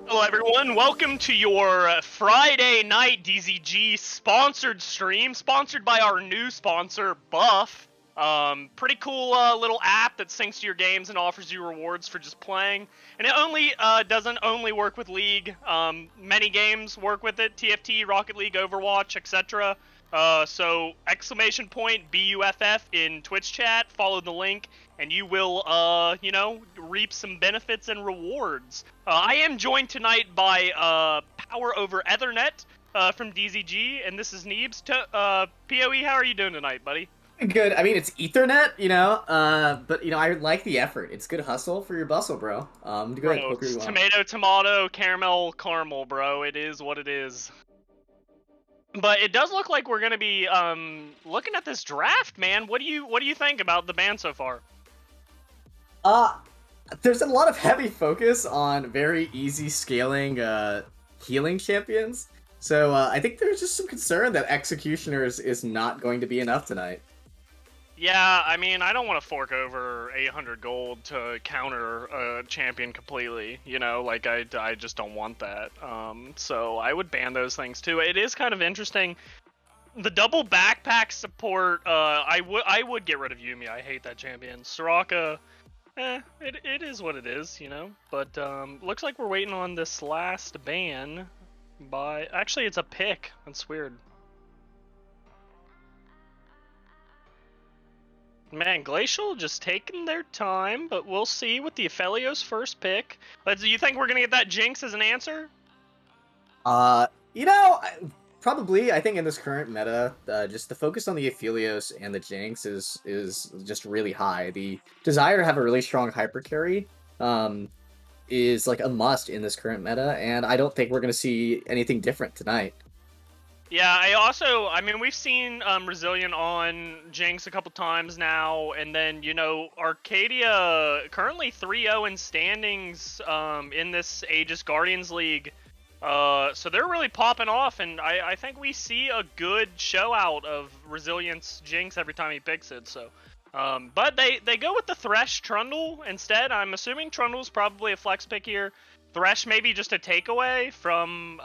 Hello everyone, welcome to your Friday night DZG sponsored stream, sponsored by our new sponsor, Buff. Pretty cool little app that syncs to your games and offers you rewards for just playing. And it only doesn't only work with League, many games work with it, TFT, Rocket League, Overwatch, etc. So exclamation point BUFF in Twitch chat, follow the link, and you will, reap some benefits and rewards. I am joined tonight by Power over Ethernet from DZG, and this is Neebs. PoE, how are you doing tonight, buddy? Good. I mean, it's Ethernet, but I like the effort. It's good hustle for your bustle, bro. Go ahead, Bro, poke where it's you want. tomato, tomato, caramel, bro. It is what it is. But it does look like we're gonna be looking at this draft, man. What do you think about the band so far? There's a lot of heavy focus on very easy scaling healing champions. So I think there's just some concern that Executioners is not going to be enough tonight. Yeah, I mean, I don't want to fork over 800 gold to counter a champion completely, I just don't want that. So I would ban those things too. It is kind of interesting. The double backpack support, I would get rid of Yumi. I hate that champion. Soraka, it is what it is, But looks like we're waiting on this last ban by... Actually, it's a pick. That's weird. Man, Glacial just taking their time, but we'll see with the Aphelios first pick. But do you think we're gonna get that Jinx as an answer? Probably. I think in this current meta, just the focus on the Aphelios and the Jinx is just really high. The desire to have a really strong hyper carry is like a must in this current meta, and I don't think we're gonna see anything different tonight. Yeah, I mean, we've seen Resilient on Jinx a couple times now, and then, Arcadia currently 3-0 in standings in this Aegis Guardians League. So they're really popping off, and I think we see a good show out of Resilient's Jinx every time he picks it, so... but they go with the Thresh Trundle instead. I'm assuming Trundle's probably a flex pick here. Thresh maybe just a takeaway from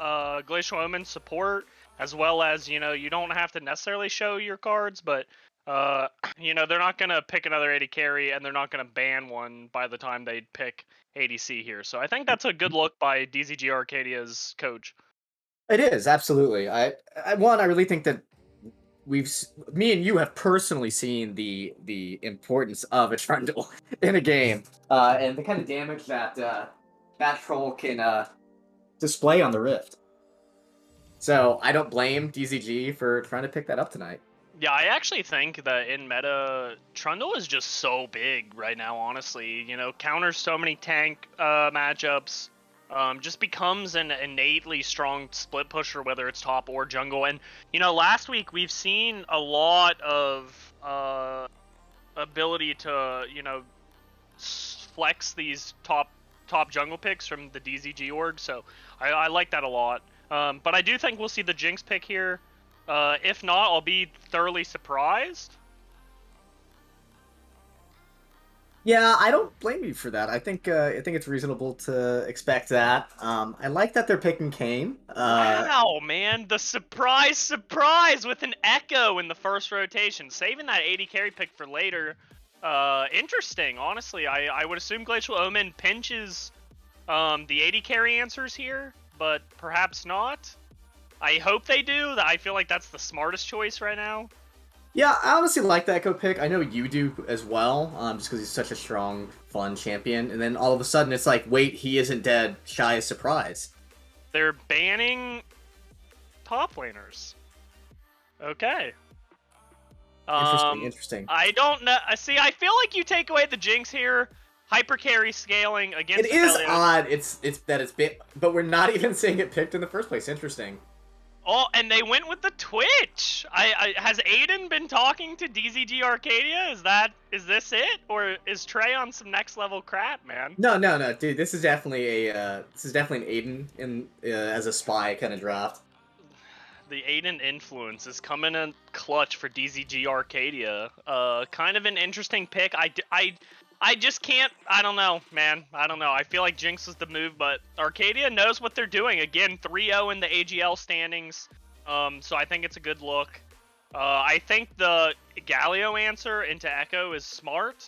Glacial Omen support, as well as, you don't have to necessarily show your cards, but, they're not going to pick another AD carry, and they're not going to ban one by the time they pick ADC here. So I think that's a good look by DZG Arcadia's coach. It is, absolutely. I really think that me and you have personally seen the importance of a trundle in a game, and the kind of damage that that troll can display on the Rift. So I don't blame DZG for trying to pick that up tonight. Yeah, I actually think that in meta, Trundle is just so big right now, honestly. Counters so many tank matchups, just becomes an innately strong split pusher, whether it's top or jungle. And, last week we've seen a lot of ability to, flex these top jungle picks from the DZG org, so I like that a lot. But I do think we'll see the Jinx pick here. If not, I'll be thoroughly surprised. Yeah, I don't blame you for that. I think it's reasonable to expect that. I like that they're picking Kayn. Wow, man, the surprise with an Echo in the first rotation, saving that AD carry pick for later. Interesting, honestly. I would assume Glacial Omen pinches the AD carry answers here, but perhaps not. I hope they do. I feel like that's the smartest choice right now. Yeah, I honestly like the Echo pick. I know you do as well, just because he's such a strong, fun champion. And then all of a sudden it's like, wait, he isn't dead. Shy is surprise. They're banning top laners. Okay. Interesting. I don't know. See, I feel like you take away the Jinx here. Hyper carry scaling against. It is odd. It's been, but we're not even seeing it picked in the first place. Interesting. Oh, and they went with the Twitch. Has Aiden been talking to DZG Arcadia? Is this it, or is Trey on some next level crap, man? No, dude. This is definitely an Aiden in as a spy kind of draft. The Aiden influence is coming in clutch for DZG Arcadia. Kind of an interesting pick. I I just can't. I don't know, man. I don't know. I feel like Jinx is the move, but Arcadia knows what they're doing. Again, 3-0 in the AGL standings. So I think it's a good look. I think the Galio answer into Echo is smart.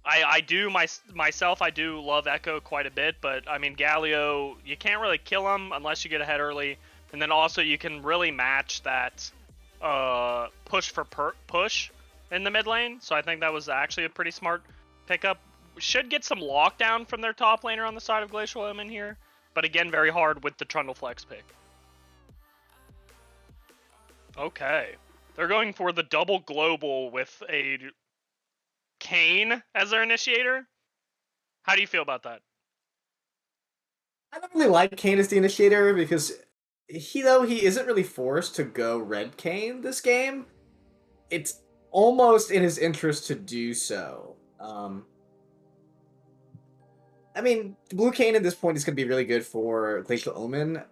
I do myself. I do love Echo quite a bit, but I mean Galio, you can't really kill him unless you get ahead early, and then also you can really match that push for push in the mid lane. So I think that was actually a pretty smart pickup. We should get some lockdown from their top laner on the side of Glacial Omen here, but again, very hard with the Trundle Flex pick. Okay, they're going for the double global with a Kayn as their initiator. How do you feel about that? I don't really like Kayn as the initiator because he isn't really forced to go red Kayn this game. It's almost in his interest to do so. I mean, Blue Kayn at this point is going to be really good for Glacial Omen,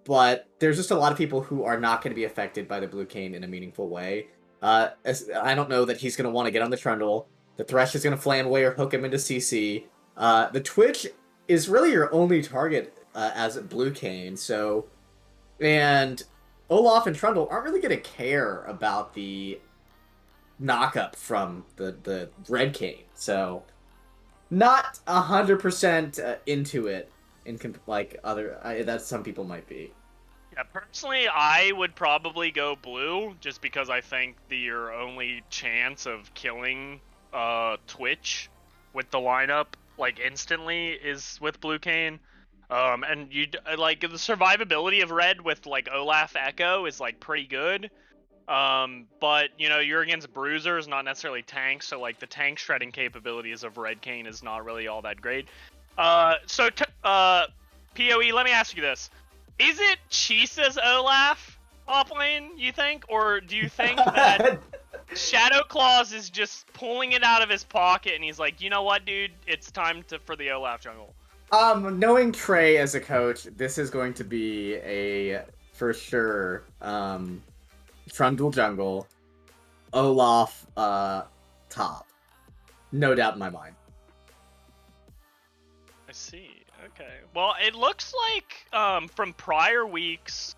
but there's just a lot of people who are not going to be affected by the Blue Kayn in a meaningful way. I don't know that he's going to want to get on the Trundle. The Thresh is going to flame away or hook him into CC. The Twitch is really your only target as Blue Kayn, so... And Olaf and Trundle aren't really going to care about the knock-up from the Red Kayn, so... Not 100% into it, like other that some people might be. Yeah, personally, I would probably go blue just because I think your only chance of killing Twitch with the lineup like instantly is with Blue Kayn. And you like the survivability of red with like Olaf Echo is like pretty good. But you know, you're against bruisers, not necessarily tanks, so like the tank shredding capabilities of Red Kayn is not really all that great. PoE, let me ask you this. Is it Chisa's Olaf top lane, you think? Or do you think that Shadow Claws is just pulling it out of his pocket and he's like, you know what, dude, it's time for the Olaf jungle? Knowing Trey as a coach, this is going to be a, for sure, Trundle jungle, Olaf, top. No doubt in my mind. I see. Okay. Well, it looks like from prior weeks,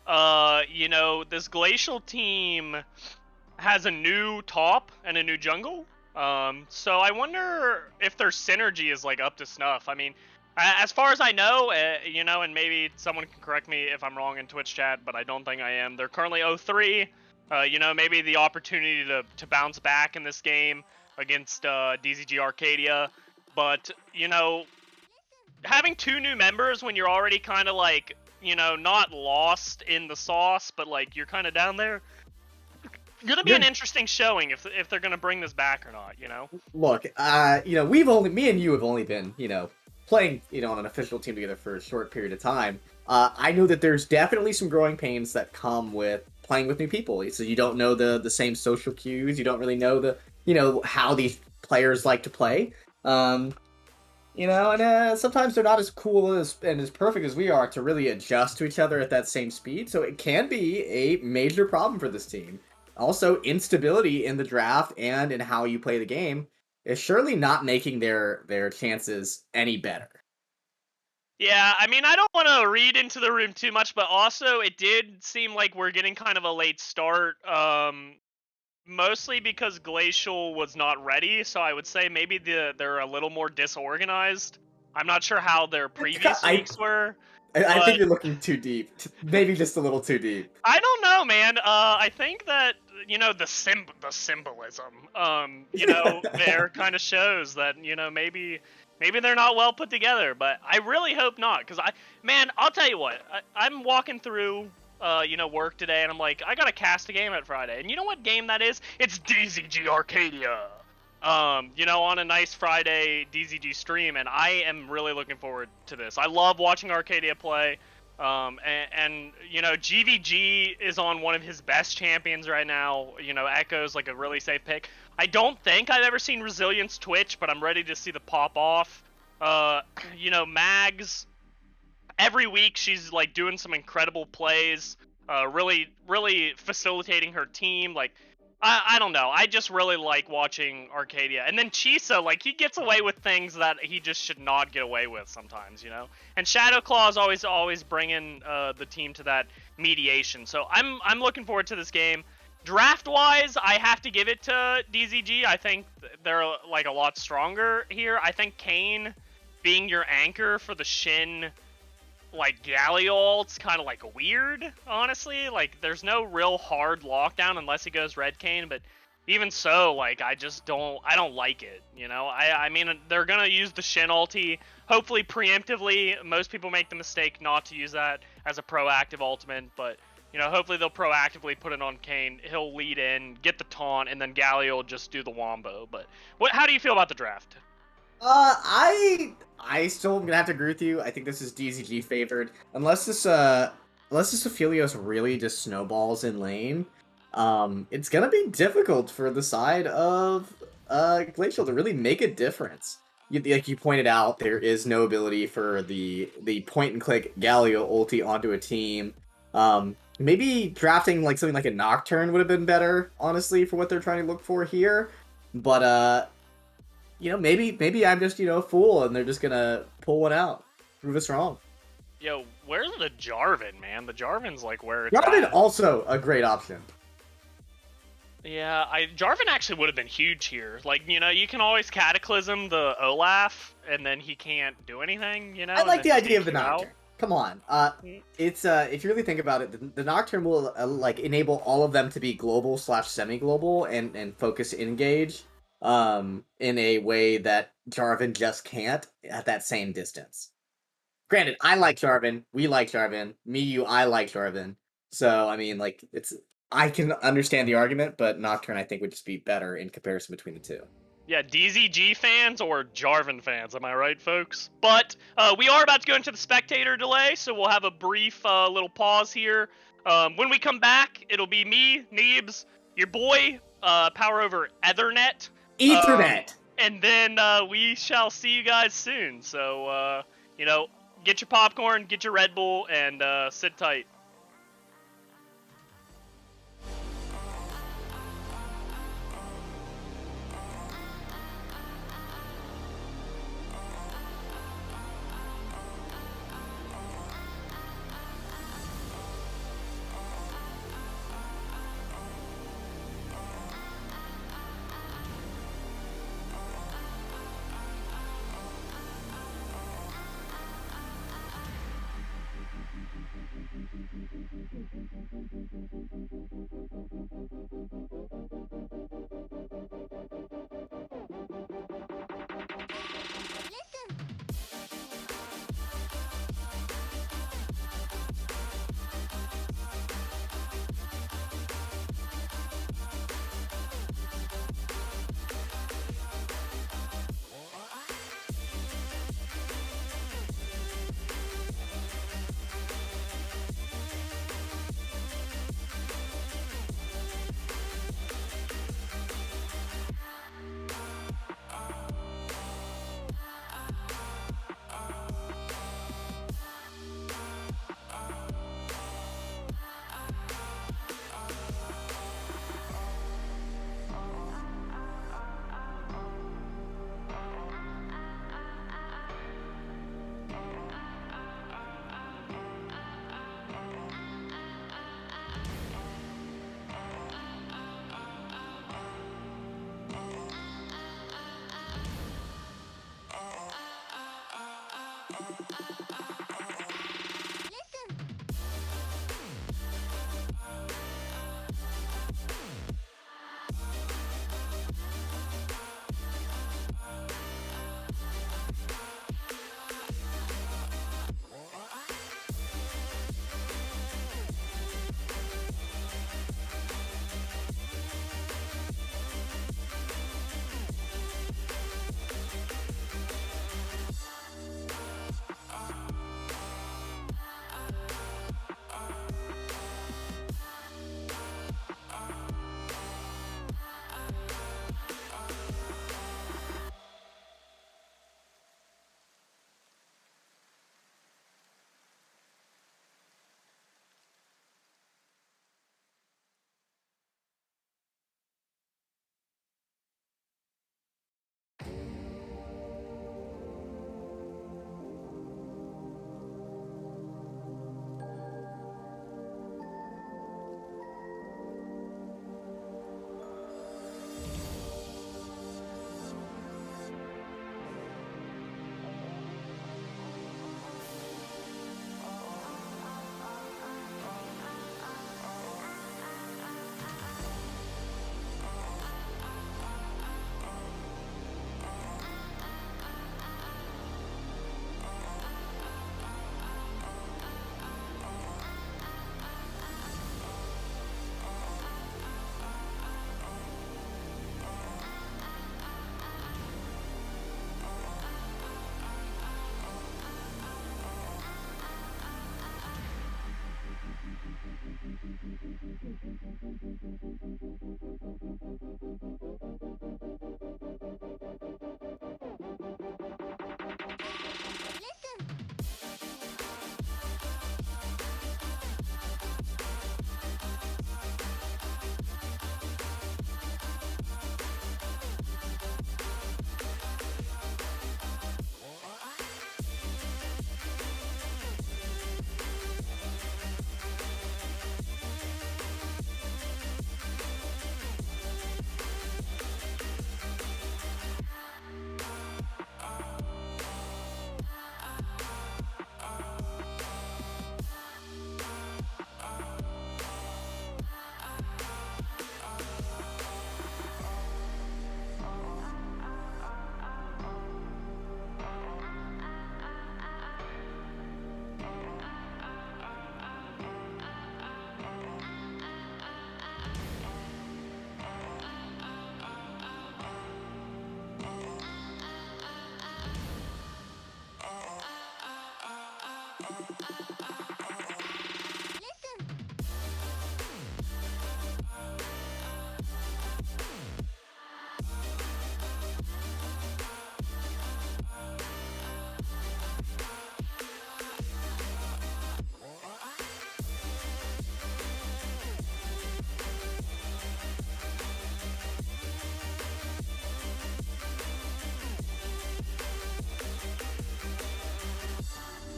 you know, this Glacial team has a new top and a new jungle. So I wonder if their synergy is like up to snuff. I mean, as far as I know, you know, and maybe someone can correct me if I'm wrong in Twitch chat, but I don't think I am. They're currently 0-3. You know, maybe the opportunity to bounce back in this game against DZG Arcadia. But, you know, having two new members when you're already kind of like, you know, not lost in the sauce, but like you're kind of down there, gonna be an interesting showing if they're gonna bring this back or not, you know? Look, you know, me and you have only been, you know, playing, you know, on an official team together for a short period of time. I know that there's definitely some growing pains that come with playing with new people. So you don't know the same social cues. You don't really know you know, how these players like to play. You know, and sometimes they're not as cool and as perfect as we are to really adjust to each other at that same speed. So it can be a major problem for this team. Also, instability in the draft and in how you play the game is surely not making their chances any better. Yeah, I mean, I don't want to read into the room too much, but also it did seem like we're getting kind of a late start, mostly because Glacial was not ready, so I would say maybe they're a little more disorganized. I'm not sure how their previous weeks were. I think you're looking too deep. Maybe just a little too deep. I don't know, man. I think that, you know, the symbolism, you know, there kind of shows that, you know, maybe they're not well put together, but I really hope not, because I'll tell you what, I'm walking through, you know, work today, and I'm like, I gotta cast a game at Friday, and you know what game that is? It's DZG Arcadia. You know, on a nice Friday DZG stream, and I am really looking forward to this. I love watching Arcadia play. And you know, GVG is on one of his best champions right now. You know, Echo's like a really safe pick. I don't think I've ever seen Resilience Twitch, but I'm ready to see the pop off. You know, Mags, every week she's like doing some incredible plays, really facilitating her team. Like, I don't know. I just really like watching Arcadia. And then Chisa, like, he gets away with things that he just should not get away with sometimes, you know? And Shadow Claw is always bringing the team to that mediation. So I'm looking forward to this game. Draft-wise, I have to give it to DZG. I think they're, like, a lot stronger here. I think Kane being your anchor for the Shin, like, Galio ult's kind of like weird, honestly. Like, there's no real hard lockdown unless he goes Red Cane, but even so, like, I don't like it, you know? I mean, they're gonna use the Shin ulti, hopefully preemptively. Most people make the mistake not to use that as a proactive ultimate, but, you know, hopefully they'll proactively put it on Kane. He'll lead in, get the taunt, and then Galio will just do the wombo. But how do you feel about the draft? I still am gonna have to agree with you. I think this is DZG favored, unless this Aphelios really just snowballs in lane. It's gonna be difficult for the side of Glacial to really make a difference. Like you pointed out, there is no ability for the point and click Galio ulti onto a team. Maybe drafting like something like a Nocturne would have been better, honestly, for what they're trying to look for here. But you know, maybe I'm just, you know, a fool and they're just gonna pull one out. Prove us wrong. Yo, where's the Jarvan, man? The Jarvan's like where it's Jarvan at. also a great option. Yeah, Jarvan actually would have been huge here. Like, you know, you can always Cataclysm the Olaf, and then he can't do anything, you know? I like and the then idea of the take you out. Nocturne. Come on. Mm. It's if you really think about it, the Nocturne will like enable all of them to be global / semi-global and focus engage in a way that Jarvan just can't at that same distance. Granted, I like Jarvan. We like Jarvan. Me, you, I like Jarvan. So I mean, like, I can understand the argument, but Nocturne I think would just be better in comparison between the two. Yeah, DZG fans or Jarvan fans, am I right, folks? But we are about to go into the spectator delay, so we'll have a brief little pause here. When we come back, it'll be me, Neebs, your boy, Power over Ethernet. Ethernet! And then we shall see you guys soon. So, you know, get your popcorn, get your Red Bull, and sit tight.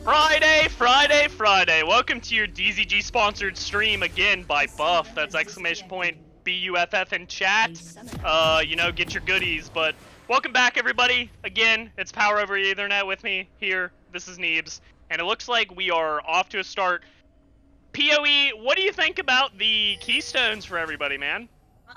Friday, Friday, Friday. Welcome to your DZG sponsored stream again by Buff. That's exclamation point BUFF in chat. You know, get your goodies. But welcome back, everybody. Again, it's Power Over Ethernet with me here. This is Neebs. And it looks like we are off to a start. PoE, what do you think about the keystones for everybody, man?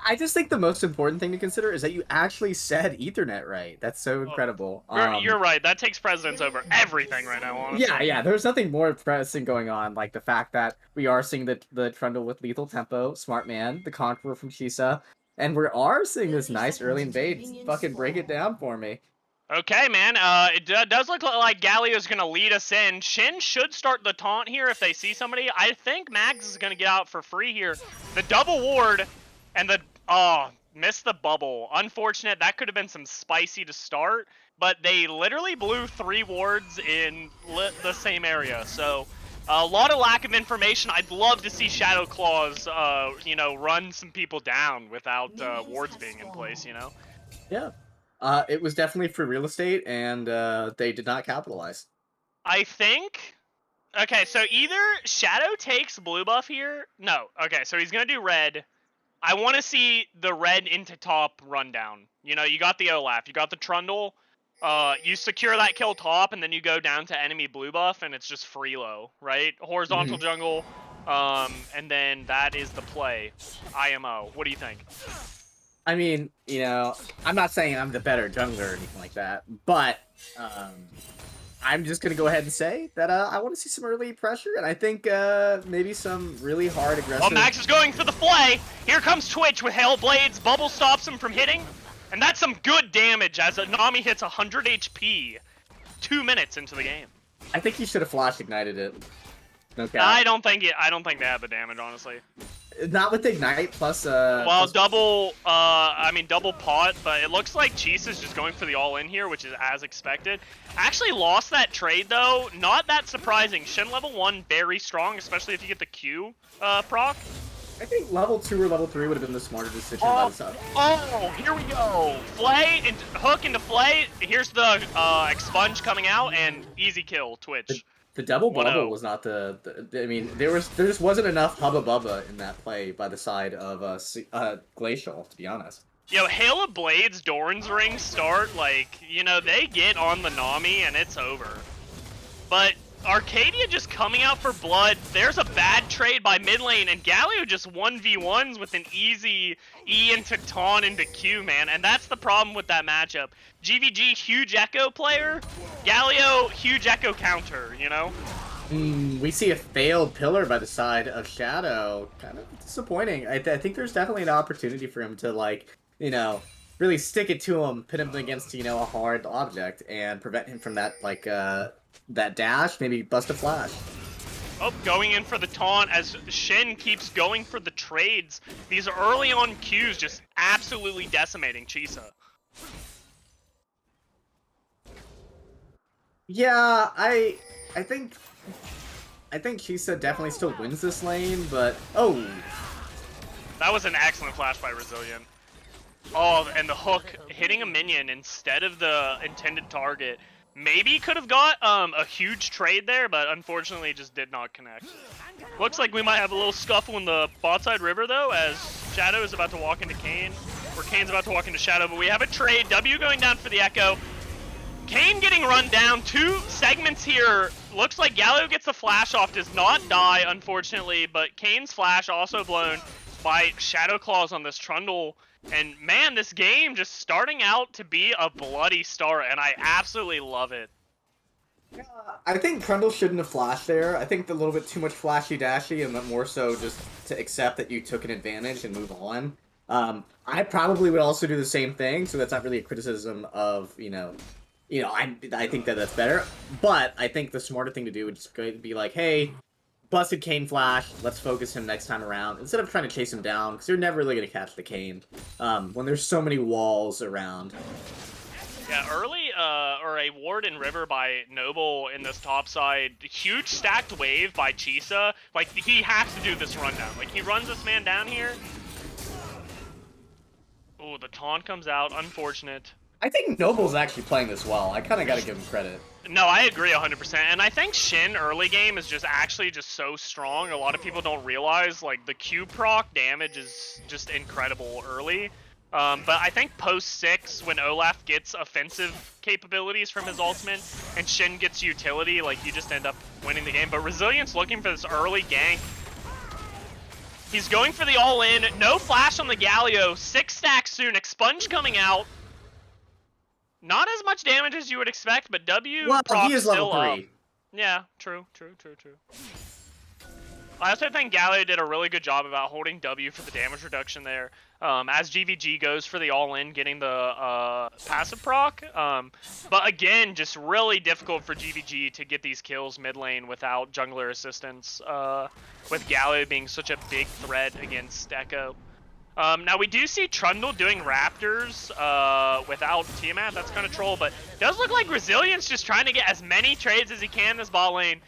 I just think the most important thing to consider is that you actually said Ethernet right. That's so incredible. You're right. That takes precedence over everything right now, honestly. Yeah. There's nothing more pressing going on, like the fact that we are seeing the Trundle with lethal tempo, Smart Man, the Conqueror from Shisa, and we are seeing this nice early invade. Fucking break it down for me. Okay, man. It does look like Galio's gonna lead us in. Shin should start the taunt here if they see somebody. I think Mags is gonna get out for free here. The double ward and the missed the bubble. Unfortunate. That could have been some spicy to start, but they literally blew 3 wards in the same area. So a lot of lack of information. I'd love to see Shadow Claws, you know, run some people down without wards being in place. You know. Yeah. It was definitely for real estate, and they did not capitalize. I think. Okay, so either Shadow takes blue buff here. No. Okay, so he's gonna do red. I want to see the red into top rundown. You know, you got the Olaf, you got the Trundle. You secure that kill top, and then you go down to enemy blue buff, and it's just free low, right? Horizontal jungle, and then that is the play. IMO. What do you think? I mean, you know, I'm not saying I'm the better jungler or anything like that, but I'm just gonna go ahead and say that I want to see some early pressure, and I think maybe some really hard aggressive. Well, Max is going for the flay. Here comes Twitch with Hail Blades. Bubble stops him from hitting, and that's some good damage as Nami hits 100 HP 2 minutes into the game. I think he should have flash ignited it. Okay. I don't think they have the damage, honestly. Not with Ignite plus well, double pot, but it looks like Cheese is just going for the all-in here, which is as expected. Actually lost that trade, though. Not that surprising. Shin level 1, very strong, especially if you get the Q proc. I think level 2 or level 3 would have been the smarter decision by the side. Oh, here we go. Flay, and hook into Flay. Here's the expunge coming out, and easy kill, Twitch. The double bubble was not I mean, there just wasn't enough hubba bubba in that play by the side of Glacial, to be honest. Yo, Hail of Blades, Doran's Ring start, like, you know, they get on the Nami and it's over. But Arcadia just coming out for blood. There's a bad trade by mid lane, and Galio just 1v1s with an easy E into taunt into Q, man. And that's the problem with that matchup. GVG, huge Echo player. Galio, huge Echo counter, you know? We see a failed pillar by the side of Shadow. Kind of disappointing. I think there's definitely an opportunity for him to, like, you know, really stick it to him, put him against, you know, a hard object, and prevent him from that, like, that dash, maybe bust a flash. Oh, going in for the taunt as Shin keeps going for the trades. These early on Qs just absolutely decimating Chisa. Yeah, I think Chisa definitely still wins this lane, but oh, That was an excellent flash by Resilient. Oh, and the hook hitting a minion instead of the intended target. Maybe could have got a huge trade there, but unfortunately just did not connect. Looks like we might have a little scuffle in the bot side river though, as Shadow is about to walk into Kayn, or Kayn's about to walk into Shadow, but we have a trade. W going down for the Echo. Kayn getting run down. 2 segments here. Looks like Galio gets the flash off, does not die, unfortunately, but Kayn's flash also blown by Shadow Claws on this Trundle. And man, this game just starting out to be a bloody start, and I absolutely love it. yeah, I think Trundle shouldn't have flashed there. I think a little bit too much flashy dashy, and more so just to accept that you took an advantage and move on. I probably would also do the same thing, so that's not really a criticism of I think that that's better. But I think the smarter thing to do would just be like, hey, busted Kane flash. Let's focus him next time around instead of trying to chase him down because you're never really gonna catch the Kane when there's so many walls around. Yeah, early, or a ward in river by Noble in this top side. Huge stacked wave by Chisa. Like, he has to do this rundown. Like, he runs this man down here. Oh, the taunt comes out. Unfortunate. I think Noble's actually playing this well. I kind of got to give him credit. No, I agree 100%. And I think Shin early game is just actually just so strong. A lot of people don't realize, like, the Q proc damage is just incredible early. But I think post 6, when Olaf gets offensive capabilities from his ultimate, and Shin gets utility, like, you just end up winning the game. But Resilient's looking for this early gank. He's going for the all-in. No flash on the Galio. 6 stacks soon. Expunge coming out. Not as much damage as you would expect, but W Well, he proc's is level still up. 3. Yeah, true. I also think Galio did a really good job about holding W for the damage reduction there. As GVG goes for the all-in, getting the passive proc. But again, just really difficult for GVG to get these kills mid lane without jungler assistance. With Galio being such a big threat against Echo. Now we do see Trundle doing Raptors without Tiamat. That's kind of troll, but it does look like Resilient's just trying to get as many trades as he can in this bot lane.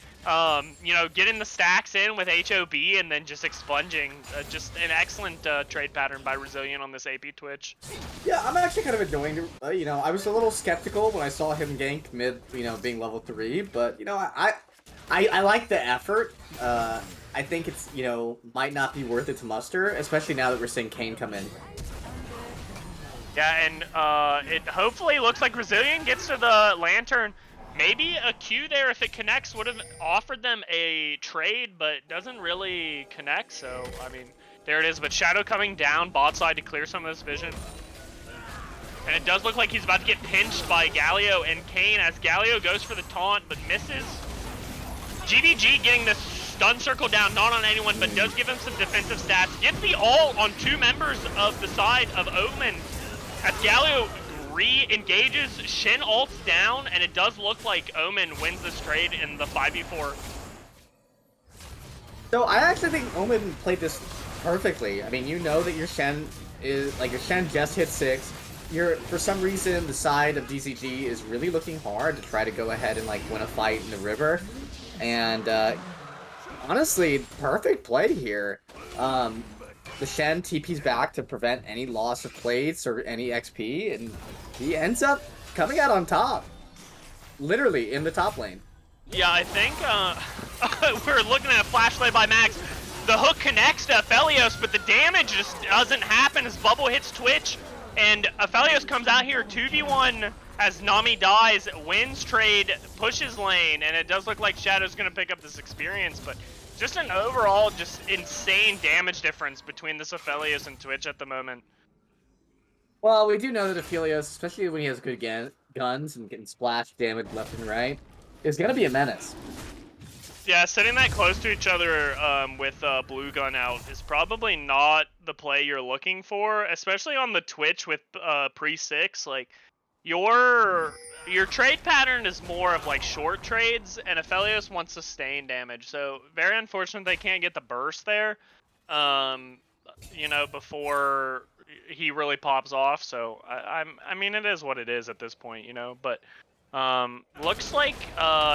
Getting the stacks in with HOB and then just expunging. Just an excellent trade pattern by Resilient on this AP Twitch. Yeah, I'm actually kind of enjoying it. I was a little skeptical when I saw him gank mid, being level 3, but, I like the effort. I think it's, might not be worth it to muster, especially now that we're seeing Kane come in. Yeah, and it hopefully looks like Resilient gets to the Lantern. Maybe a Q there, if it connects, would have offered them a trade, but doesn't really connect, so, I mean, there it is. But Shadow coming down bot side to clear some of this vision. And it does look like he's about to get pinched by Galio and Kane as Galio goes for the taunt, but misses. GVG getting this stun circle down, not on anyone, but does give him some defensive stats. Gets the ult on 2 members of the side of Omen as Galio re-engages. Shin ults down, and it does look like Omen wins this trade in the 5v4. So I actually think Omen played this perfectly. I mean, you know that your Shen just hit 6. For some reason, the side of DZG is really looking hard to try to go ahead and win a fight in the river. And honestly, perfect play here. The Shen TP's back to prevent any loss of plates or any XP, and he ends up coming out on top. Literally, in the top lane. Yeah, I think we're looking at a flashlight by Max. The hook connects to Aphelios, but the damage just doesn't happen as Bubble hits Twitch. And Aphelios comes out here 2v1 as Nami dies, wins trade, pushes lane, and it does look like Shadow's going to pick up this experience, but just an overall just insane damage difference between this Aphelios and Twitch at the moment. Well, we do know that Aphelios, especially when he has good guns and getting splash damage left and right, is going to be a menace. Yeah, sitting that close to each other with blue gun out is probably not the play you're looking for, especially on the Twitch with pre-6. Like, your trade pattern is more of short trades, and Aphelios wants sustained damage. So very unfortunate they can't get the burst there, before he really pops off. So I mean, it is what it is at this point, but Looks like,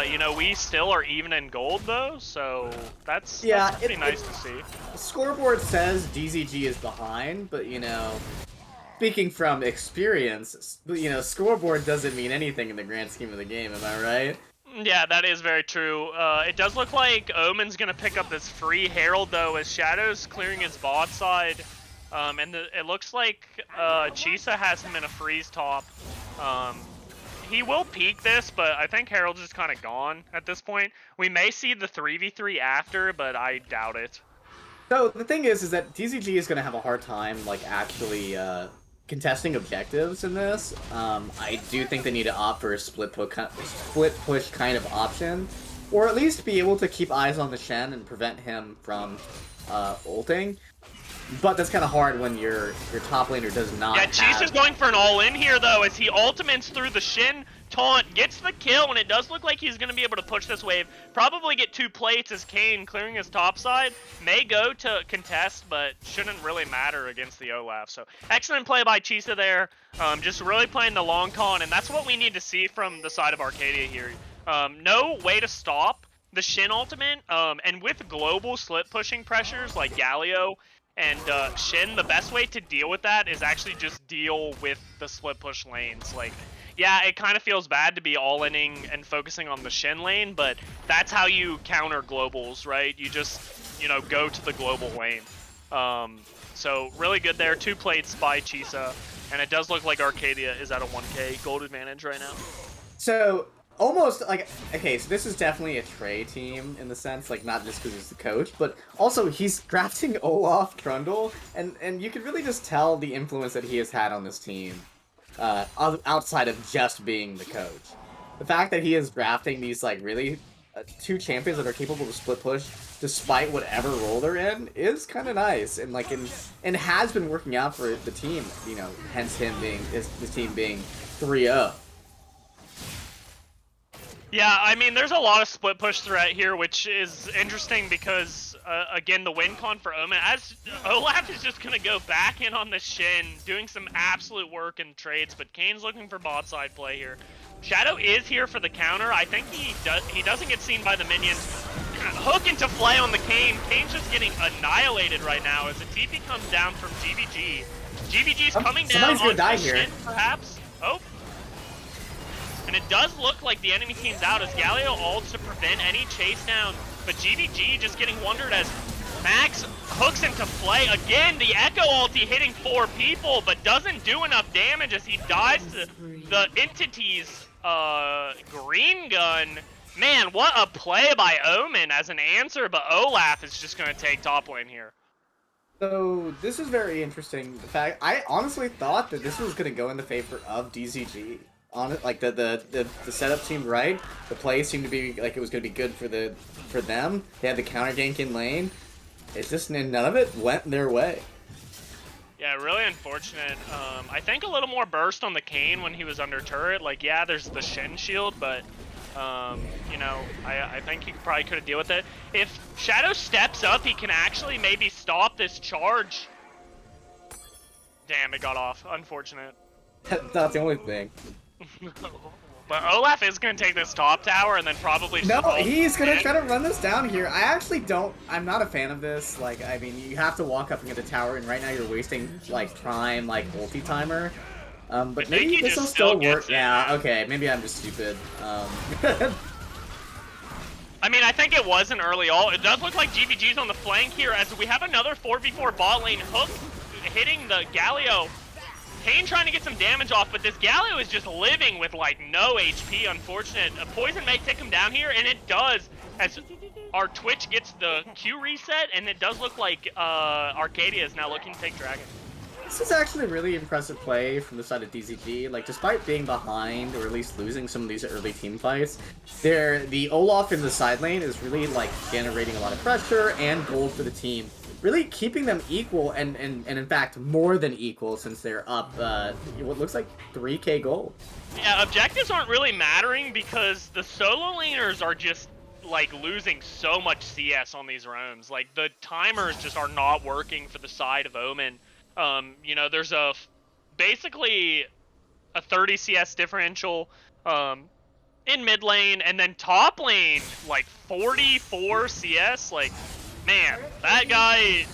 you know, we still are even in gold though, so that's pretty nice to see. Scoreboard says DZG is behind, but you know, speaking from experience, you know, scoreboard doesn't mean anything in the grand scheme of the game. Am I right? Yeah, that is very true. It does look like Omen's gonna pick up this free Herald though, as Shadow's clearing his bot side. And it looks like Chisa has him in a freeze top. He will peek this, but I think Herald's just kind of gone at this point. We may see the 3v3 after, but I doubt it. So the thing is that DZG is going to have a hard time, like, actually contesting objectives in this. I do think they need to opt for a split push kind of option, or at least be able to keep eyes on the Shen and prevent him from ulting. But that's kind of hard when your top laner does not. Yeah, Cheese is going for an all-in here though, as he ultimates through the Shin taunt, gets the kill, and it does look like he's going to be able to push this wave. Probably get 2 plates as Kane, clearing his top side, may go to contest, but shouldn't really matter against the Olaf. So excellent play by Chisa there, just really playing the long con, and that's what we need to see from the side of Arcadia here. No way to stop the Shin ultimate, and with global slip pushing pressures like Galio and Shin, the best way to deal with that is actually just deal with the split push lanes. Like, yeah, it kind of feels bad to be all-inning and focusing on the Shin lane, but that's how you counter globals, right? You just, you know, go to the global lane. So really good there, 2 plates by Chisa, and it does look like Arcadia is at a 1k gold advantage right now. So almost like, okay, so this is definitely a Trey team in the sense, like, not just because he's the coach, but also he's drafting Olaf Trundle, and you can really just tell the influence that he has had on this team, outside of just being the coach. The fact that he is drafting these, like, really 2 champions that are capable of split push despite whatever role they're in is kind of nice, and like, and has been working out for the team, you know, hence him being, the team being 3-0. Yeah, I mean, there's a lot of split push threat here, which is interesting because, again, the win con for Omen, as Olaf is just going to go back in on the Shin, doing some absolute work in trades, but Kane's looking for bot side play here. Shadow is here for the counter. I think he doesn't get seen by the minions. Hook into play on the Kane. Kane's just getting annihilated right now as the TP comes down from GVG. GVG's coming down on the Shin, perhaps. Oh. And it does look like the enemy team's out as Galio ults to prevent any chase down, but GVG just getting wondered as Max hooks into play. Again, the Echo ulti hitting 4 people, but doesn't do enough damage as he dies to the entity's green gun. Man, what a play by Omen as an answer, but Olaf is just going to take top lane here. So this is very interesting. The fact, I honestly thought that this was going to go in the favor of DZG. On it, like the setup seemed right. The play seemed to be like it was going to be good for them. They had the counter gank in lane. It's just none of it went their way. Yeah, really unfortunate. I think a little more burst on the Kane when he was under turret. Like, yeah, there's the Shen shield, but you know, I think he probably could have dealt with it. If Shadow steps up, he can actually maybe stop this charge. Damn, it got off. Unfortunate. That's not the only thing. But Olaf is going to take this top tower and then probably... No, he's going to try to run this down here. I actually don't... I'm not a fan of this. Like, I mean, you have to walk up and get the tower, and right now you're wasting, like, prime, like, ulti timer. But maybe this will still work. Yeah, okay, maybe I'm just stupid. I mean, I think it was an early ult. It does look like GVG's on the flank here as we have another 4v4 bot lane hook hitting the Galio. Kane trying to get some damage off, but this Galio is just living with, like, no HP, unfortunate. A poison may take him down here, and it does, as our Twitch gets the Q reset, and it does look like Arcadia is now looking to take Dragon. This is actually a really impressive play from the side of DZG. Like, despite being behind, or at least losing some of these early team fights, the Olaf in the side lane is really, like, generating a lot of pressure and gold for the team. Really keeping them equal, and in fact, more than equal, since they're up, what looks like 3k gold. Yeah, objectives aren't really mattering because the solo laners are just, like, losing so much CS on these roams. Like, the timers just are not working for the side of Omen. You know, there's basically a 30 CS differential. in mid lane, and then top lane, like 44 CS. Like, man, that guy,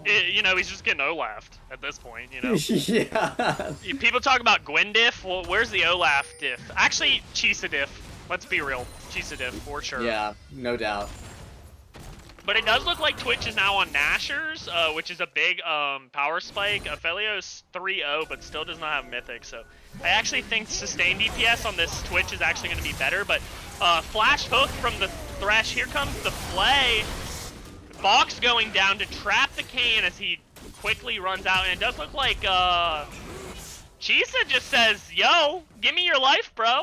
you know, he's just getting Olaf'd at this point, you know? Yeah. People talk about Gwen diff. Well, where's the Olaf diff? Actually, Chisa diff. Let's be real. Chisa diff, for sure. Yeah, no doubt. But it does look like Twitch is now on Nashers, which is a big power spike. Aphelios 3-0, but still does not have Mythic, so I actually think sustained DPS on this Twitch is actually going to be better, but flash hook from the Thresh. Here comes the play. Box going down to trap the Kayn as he quickly runs out, and it does look like Chisa just says, yo, give me your life, bro.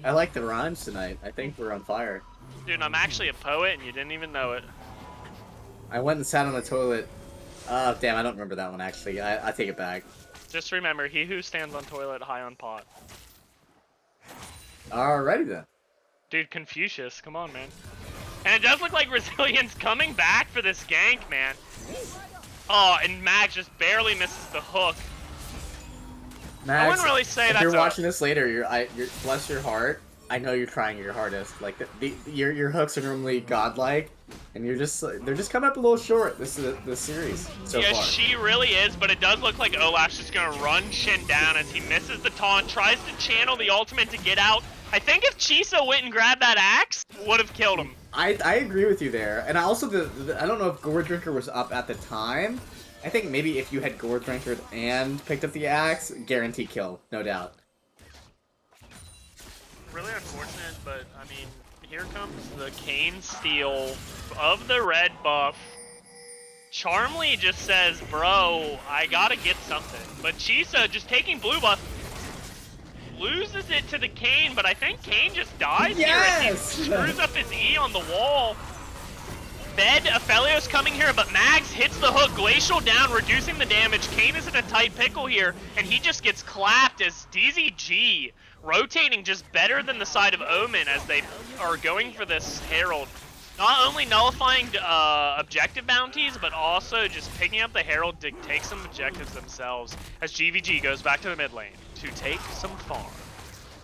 I like the rhymes tonight. I think we're on fire. Dude, I'm actually a poet, and you didn't even know it. I went and sat on the toilet. Damn, I don't remember that one, actually. I take it back. Just remember, he who stands on toilet, high on pot. Alrighty then. Dude, Confucius, come on, man. And it does look like Resilience coming back for this gank, man. Oh, and Mag just barely misses the hook. Max, I wouldn't really say if that's you're watching this later, you're bless your heart. I know you're trying your hardest. Like your hooks are normally godlike, and they're just coming up a little short. This is the series so yeah, far. she really is, but it does look like Olaf's just gonna run Shin down as he misses the taunt, tries to channel the ultimate to get out. I think if Chisa went and grabbed that axe, would have killed him. I agree with you there, and also I don't know if Gore Drinker was up at the time. I think maybe if you had Gore Drinker and picked up the axe, guaranteed kill, no doubt. Really unfortunate, but I mean, here comes the Kayn steal of the red buff. Charmly just says, bro, I gotta get something. But Chisa just taking blue buff, loses it to the Kayn, but I think Kayn just dies here as he screws up his E on the wall. Bed, Aphelios coming here, but Mags hits the hook, Glacial down, reducing the damage. Kayn is in a tight pickle here, and he just gets clapped as DZG rotating just better than the side of Omen as they are going for this Herald. Not only nullifying objective bounties, but also just picking up the Herald to take some objectives themselves as GVG goes back to the mid lane to take some farm.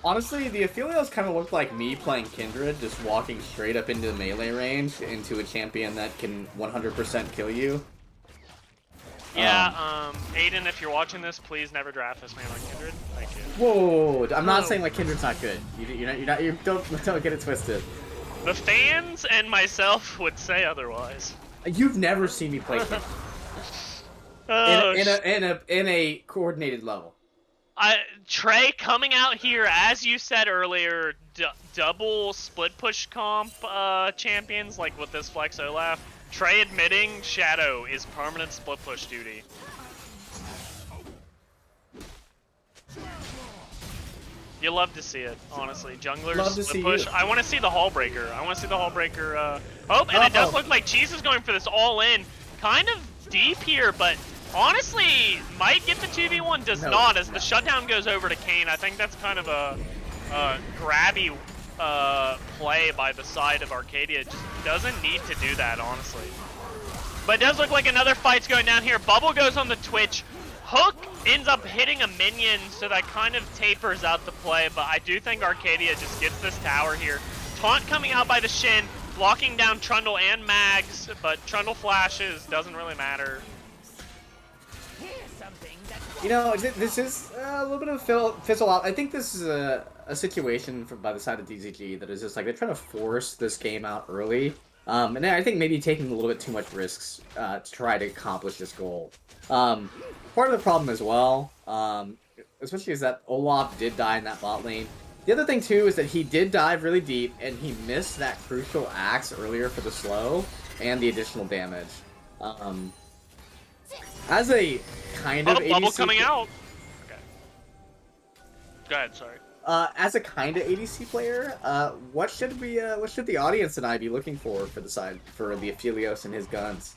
Honestly, the Aphelios kind of looked like me playing Kindred, just walking straight up into the melee range, into a champion that can 100% kill you. Yeah, Aiden, if you're watching this, please never draft this man on Kindred. Thank you. Whoa, I'm not saying like Kindred's not good. You don't get it twisted. The fans and myself would say otherwise. You've never seen me play Kindred in a coordinated level. Trey coming out here, as you said earlier, double split push comp champions, like with this Flex Olaf. Trey admitting Shadow is permanent split push duty. You love to see it, honestly. Junglers split push. I want to see the Hallbreaker. I want to see the Hallbreaker. And it does look like Cheese is going for this all-in. Kind of deep here, but honestly, might get the 2v1, does not, as the shutdown goes over to Kayn. I think that's kind of a grabby play by the side of Arcadia. It just doesn't need to do that, honestly. But it does look like another fight's going down here. Bubble goes on the Twitch. Hook ends up hitting a minion, so that kind of tapers out the play, but I do think Arcadia just gets this tower here. Taunt coming out by the Shin, blocking down Trundle and Mags, but Trundle flashes, doesn't really matter. You know, this is a little bit of a fizzle out. I think this is a situation by the side of DZG that is just like they're trying to force this game out early. And I think maybe taking a little bit too much risks to try to accomplish this goal. Part of the problem as well, especially is that Olaf did die in that bot lane. The other thing too is that he did dive really deep and he missed that crucial axe earlier for the slow and the additional damage. As a kind of bubble ADC coming out. Okay. Go ahead, sorry. As a kind of ADC player, what should the audience and I be looking for the Aphelios and his guns?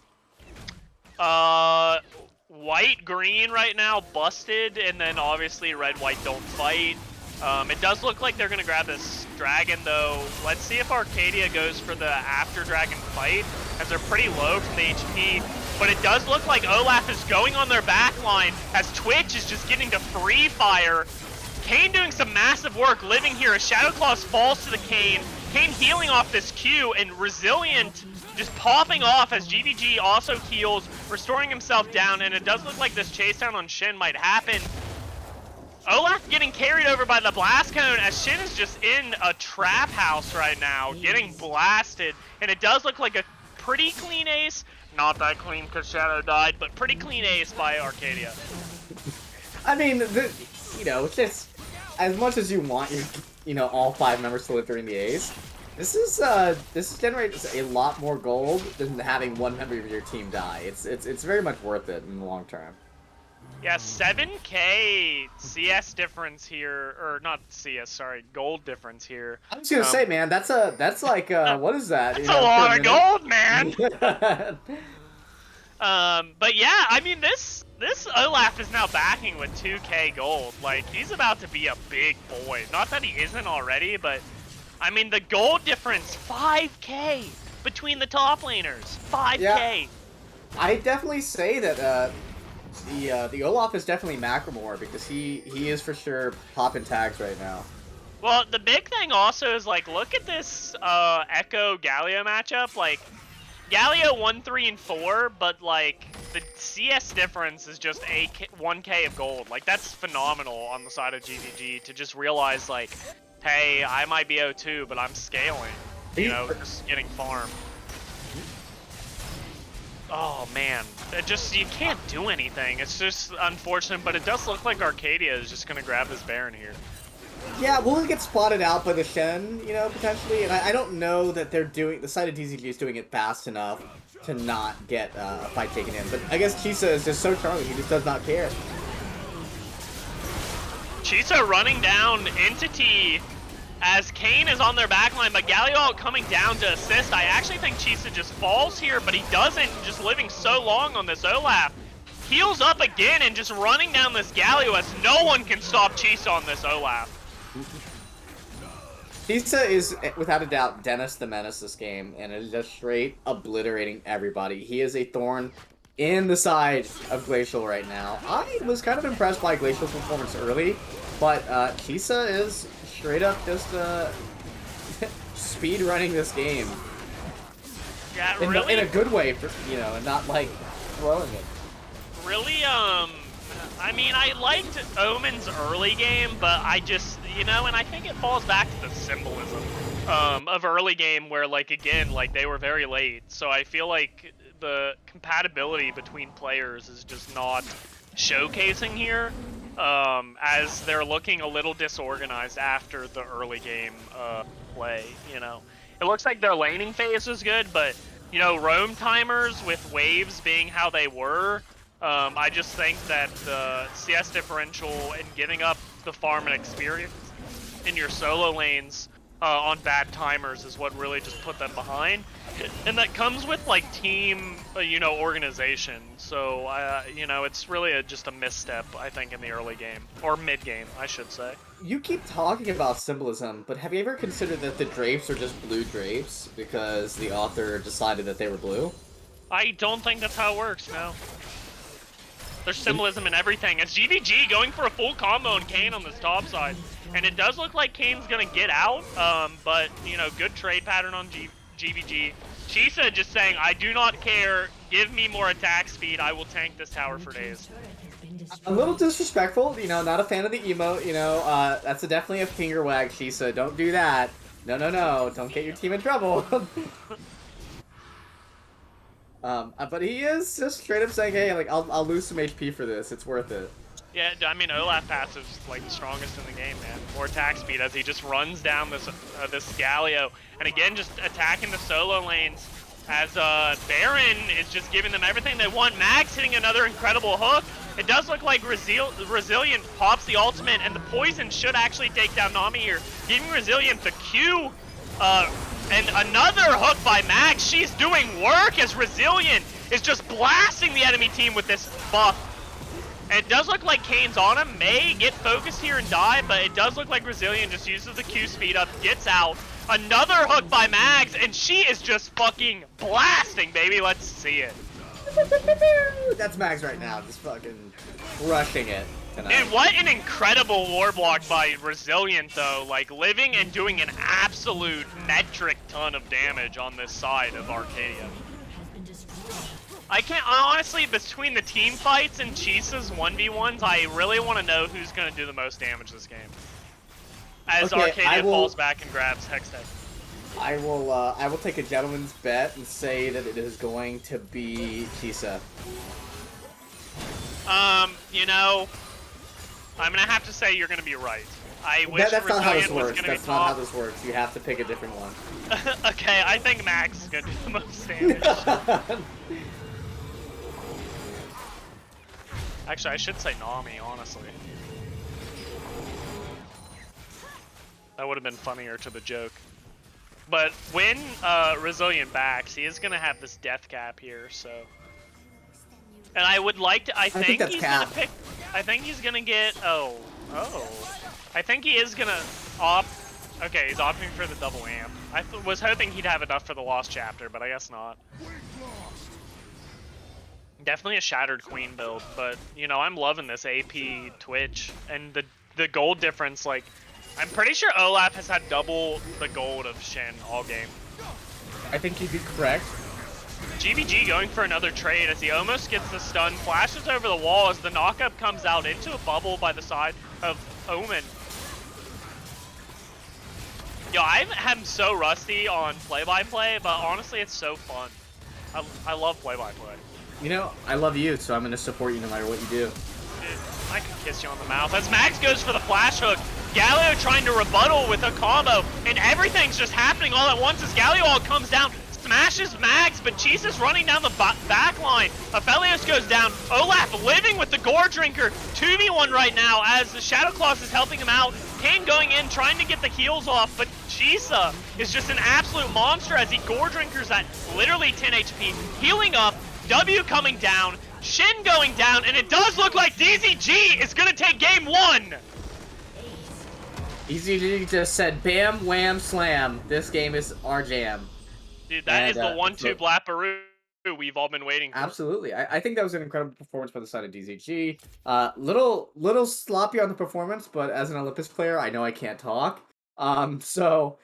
White, green right now, busted, and then obviously red, white, don't fight. It does look like they're gonna grab this dragon though. Let's see if Arcadia goes for the after dragon fight, as they're pretty low from the HP. But it does look like Olaf is going on their back line, as Twitch is just getting to free fire. Kane doing some massive work living here as Shadow Claws falls to the Kane. Kane healing off this Q, and Resilient just popping off as GVG also heals, restoring himself down, and it does look like this chase down on Shin might happen. Olaf getting carried over by the blast cone as Shin is just in a trap house right now, getting blasted, and it does look like a pretty clean ace. Not that clean because Shadow died, but pretty clean ace by Arcadia. I mean, you know, it's just as much as you want your, you know, all 5 members to live during the ace. This generates a lot more gold than having one member of your team die. It's very much worth it in the long term. Yeah, 7k CS difference here, or not CS, sorry, gold difference here. I was gonna say, man, that's like what is that? That's a lot of gold, man. But yeah, I mean this Olaf is now backing with 2k gold. Like, he's about to be a big boy. Not that he isn't already, but I mean the gold difference, 5k between the top laners, 5k. Yeah, I definitely say that the Olaf is definitely Macklemore because he is for sure popping tags right now. Well, the big thing also is, like, look at this Echo Galio matchup. Like, Galio 1, 3, and 4, but like the CS difference is just 1k of gold. Like, that's phenomenal on the side of GVG to just realize, like, hey, I might be 0-2, but I'm scaling. You know, just getting farm. Oh man, you can't do anything. It's just unfortunate, but it does look like Arcadia is just gonna grab this Baron here. Yeah, will it get spotted out by the Shen, you know, potentially? And I don't know that the side of DZG is doing it fast enough to not get a fight taken in. But I guess Chisa is just so charming, he just does not care. Chisa running down Entity as Kane is on their backline, but Galio coming down to assist. I actually think Chisa just falls here, but he doesn't, just living so long on this Olaf. Heals up again and just running down this Galio as no one can stop Chisa on this Olaf. Chisa is, without a doubt, Dennis the Menace this game, and is just straight obliterating everybody. He is a thorn in the side of Glacial right now. I was kind of impressed by Glacial's performance early, but Chisa is straight up just speed running this game. Yeah, in, really? In a good way, for, you know, and not like throwing it. Really, I mean, I liked Omen's early game, but I just, you know, and I think it falls back to the symbolism of early game where, like, again, like, they were very late. So I feel like the compatibility between players is just not showcasing here, as they're looking a little disorganized after the early game play, you know. It looks like their laning phase was good, but, you know, roam timers with waves being how they were, I just think that the CS differential and giving up the farm and experience in your solo lanes on bad timers is what really just put them behind. And that comes with, like, team, you know, organization. So, you know, it's really just a misstep, I think, in the early game. Or mid-game, I should say. You keep talking about symbolism, but have you ever considered that the drapes are just blue drapes because the author decided that they were blue? I don't think that's how it works, no. There's symbolism in everything. It's GVG going for a full combo on Kane on this top side. And it does look like Kane's gonna get out, but, you know, good trade pattern on GVG. Chisa just saying, I do not care, give me more attack speed, I will tank this tower for days. A little disrespectful, you know, not a fan of the emote, you know, that's definitely a finger wag, Chisa, don't do that. No, no, no, don't get your team in trouble. But he is just straight up saying, hey, like, I'll lose some HP for this, it's worth it. Yeah, I mean, Olaf passive's like the strongest in the game, man. More attack speed as he just runs down this this Galio, and again, just attacking the solo lanes as Baron is just giving them everything they want. Mag's hitting another incredible hook. It does look like Resilient pops the ultimate, and the poison should actually take down Nami here, giving Resilient the Q. And another hook by Mag. She's doing work as Resilient is just blasting the enemy team with this buff. And it does look like Kane's on him, may get focused here and die, but it does look like Resilient just uses the Q speed up, gets out. Another hook by Mags, and she is just fucking blasting, baby. Let's see it. That's Mags right now, just fucking crushing it. tonight. Dude, what an incredible war block by Resilient, though. Like, living and doing an absolute metric ton of damage on this side of Arcadia. I can't, honestly, between the team fights and Chisa's 1v1s, I really want to know who's going to do the most damage this game. As Arcadia falls back and grabs Hextech. I will take a gentleman's bet and say that it is going to be Chisa. You know, I'm gonna have to say you're gonna be right. I wish That's not how this was works. gonna That's be not top. how this works. You have to pick a different one. Okay, I think Max is gonna do the most damage. Actually, I should say Nami, honestly. That would have been funnier to the joke. But when Resilient backs, he is gonna have this death cap here, so. And I would like to. I think he's gonna pick. I think he's gonna get. Oh. I think he is gonna opt. Okay, he's opting for the double amp. I was hoping he'd have enough for the Lost Chapter, but I guess not. Definitely a Shattered Queen build, but you know I'm loving this AP Twitch and the gold difference. Like, I'm pretty sure Olaf has had double the gold of Shin all game. I think you'd be correct. GVG going for another trade as he almost gets the stun, flashes over the wall as the knockup comes out into a bubble by the side of Omen. Yo, I'm so rusty on play-by-play, but honestly, it's so fun. I love play-by-play. You know, I love you, so I'm going to support you no matter what you do. Dude, I could kiss you on the mouth. As Max goes for the flash hook, Galio trying to rebuttal with a combo, and everything's just happening all at once as Galio all comes down, smashes Max, but Chisa's running down the back line. Aphelios goes down. Olaf living with the Gore Drinker. 2v1 right now as the Shadow Claws is helping him out. Kane going in, trying to get the heals off, but Chisa is just an absolute monster as he Gore Drinkers at literally 10 HP, healing up, W coming down, Shin going down, and it does look like DZG is going to take game 1. DZG just said, bam, wham, slam. This game is our jam. Dude, that is the 1-2 Blapperoo we've all been waiting for. Absolutely. I think that was an incredible performance by the side of DZG. Little sloppy on the performance, but as an Olympus player, I know I can't talk. So,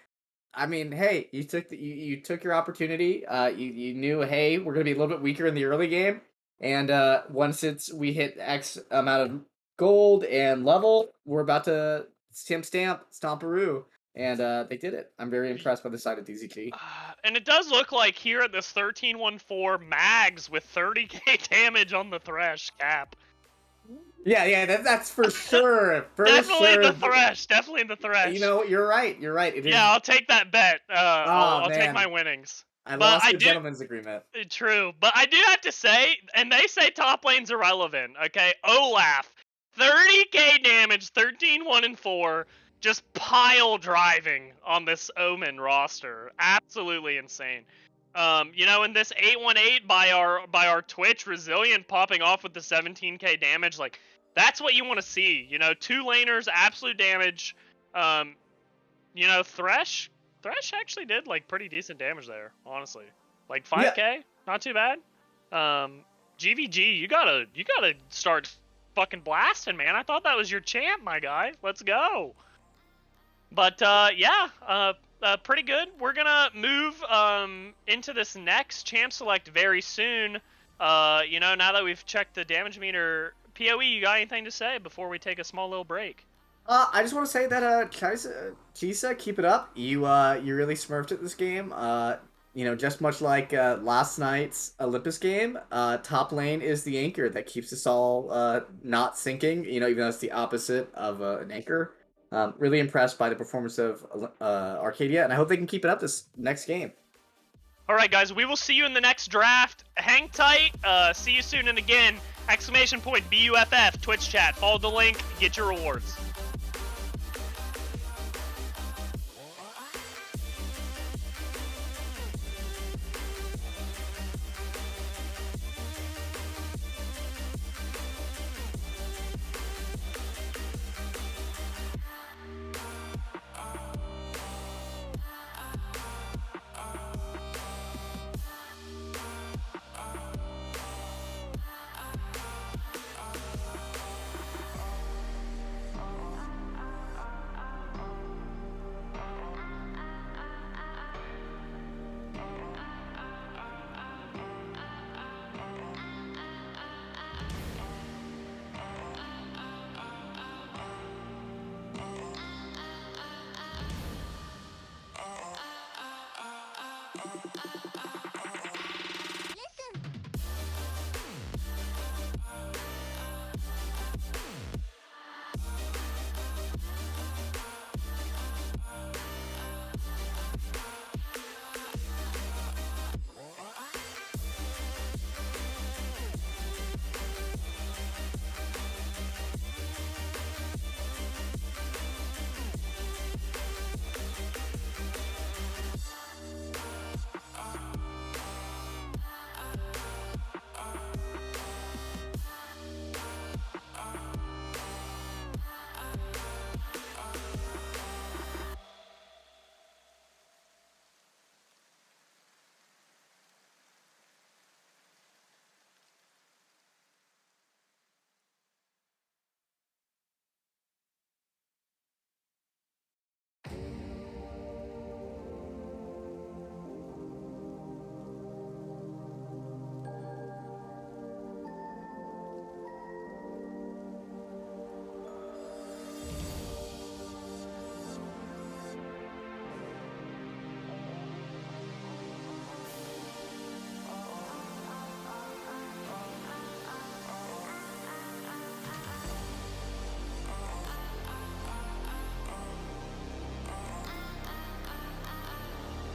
I mean, hey, you took your opportunity. You knew, hey, we're going to be a little bit weaker in the early game. And once we hit X amount of gold and level, we're about to stomparoo. And they did it. I'm very impressed by the side of DZG. And it does look like here at this 13-1-4, Mags with 30k damage on the Thresh cap. Yeah, that's for sure. Definitely the Thresh. You know, you're right. It is. I'll take that bet. I'll take my winnings. I lost the gentleman's agreement. True, but I do have to say, and they say top lane's irrelevant, okay? Olaf, 30k damage, 13-1-4. Just pile driving on this Omen roster. Absolutely insane. You know, in this 818 by our Twitch, Resilient popping off with the 17k damage, like, that's what you want to see. You know, 2 laners, absolute damage. You know, Thresh actually did, like, pretty decent damage there, honestly. Like, 5k, not too bad. GVG, you gotta start fucking blasting, man. I thought that was your champ, my guy. Let's go. But, pretty good. We're gonna move into this next champ select very soon. You know, now that we've checked the damage meter. PoE, you got anything to say before we take a small little break? I just want to say that, Chisa, keep it up. You really smurfed at this game. You know, just much like last night's Olympus game, top lane is the anchor that keeps us all not sinking, you know, even though it's the opposite of an anchor. Really impressed by the performance of Arcadia, and I hope they can keep it up this next game. All right, guys, we will see you in the next draft. Hang tight. See you soon, and again, !BUFF, Twitch chat. Follow the link, get your rewards.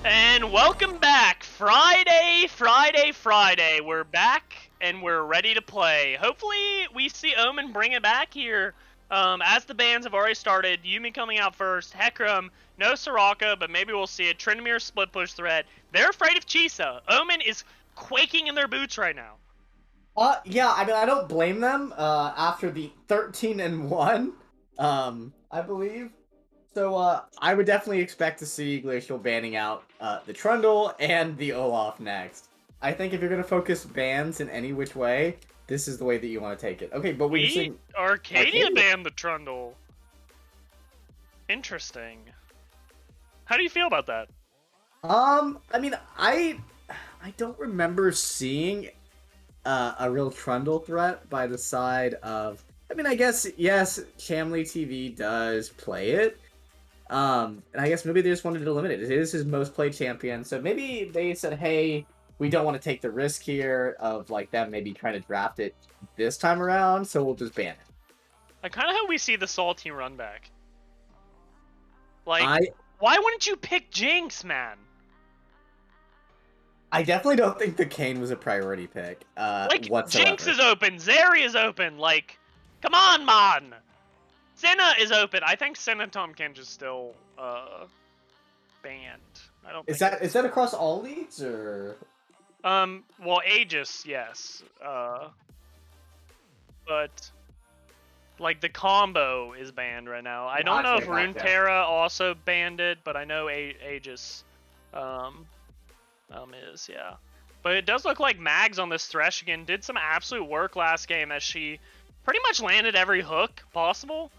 And welcome back. Friday. We're back and we're ready to play. Hopefully we see Omen bring it back here. As the bans have already started, Yumi coming out first, Hecarim, no Soraka, but maybe we'll see it. Tryndamere split push threat. They're afraid of Chisa. Omen is quaking in their boots right now. Yeah, I mean, I don't blame them, after the 13-1, I believe. So, I would definitely expect to see Glacial banning out, the Trundle and the Olaf next. I think if you're gonna focus bans in any which way, this is the way that you want to take it. Okay, but we've seen... Arcadia banned the Trundle. Interesting. How do you feel about that? I mean, I don't remember seeing a real Trundle threat by the side of... I mean, I guess, yes, Shamley TV does play it. And I guess maybe they just wanted to eliminate it. It is his most played champion, so maybe they said, hey, we don't want to take the risk here of, like, them maybe trying to draft it this time around, so we'll just ban it. I kind of hope we see the salty run back. Like, why wouldn't you pick Jinx, man? I definitely don't think the Kayn was a priority pick, whatsoever. Jinx is open, Zeri is open, like, come on, man! Senna is open. I think Senna and Tom Kench is still, banned. I don't think is that across all leagues, or...? Well, Aegis, yes. But, like, the combo is banned right now. I don't know if Runeterra also banned it, but I know Aegis, is, yeah. But it does look like Mags on this Thresh again did some absolute work last game as she pretty much landed every hook possible,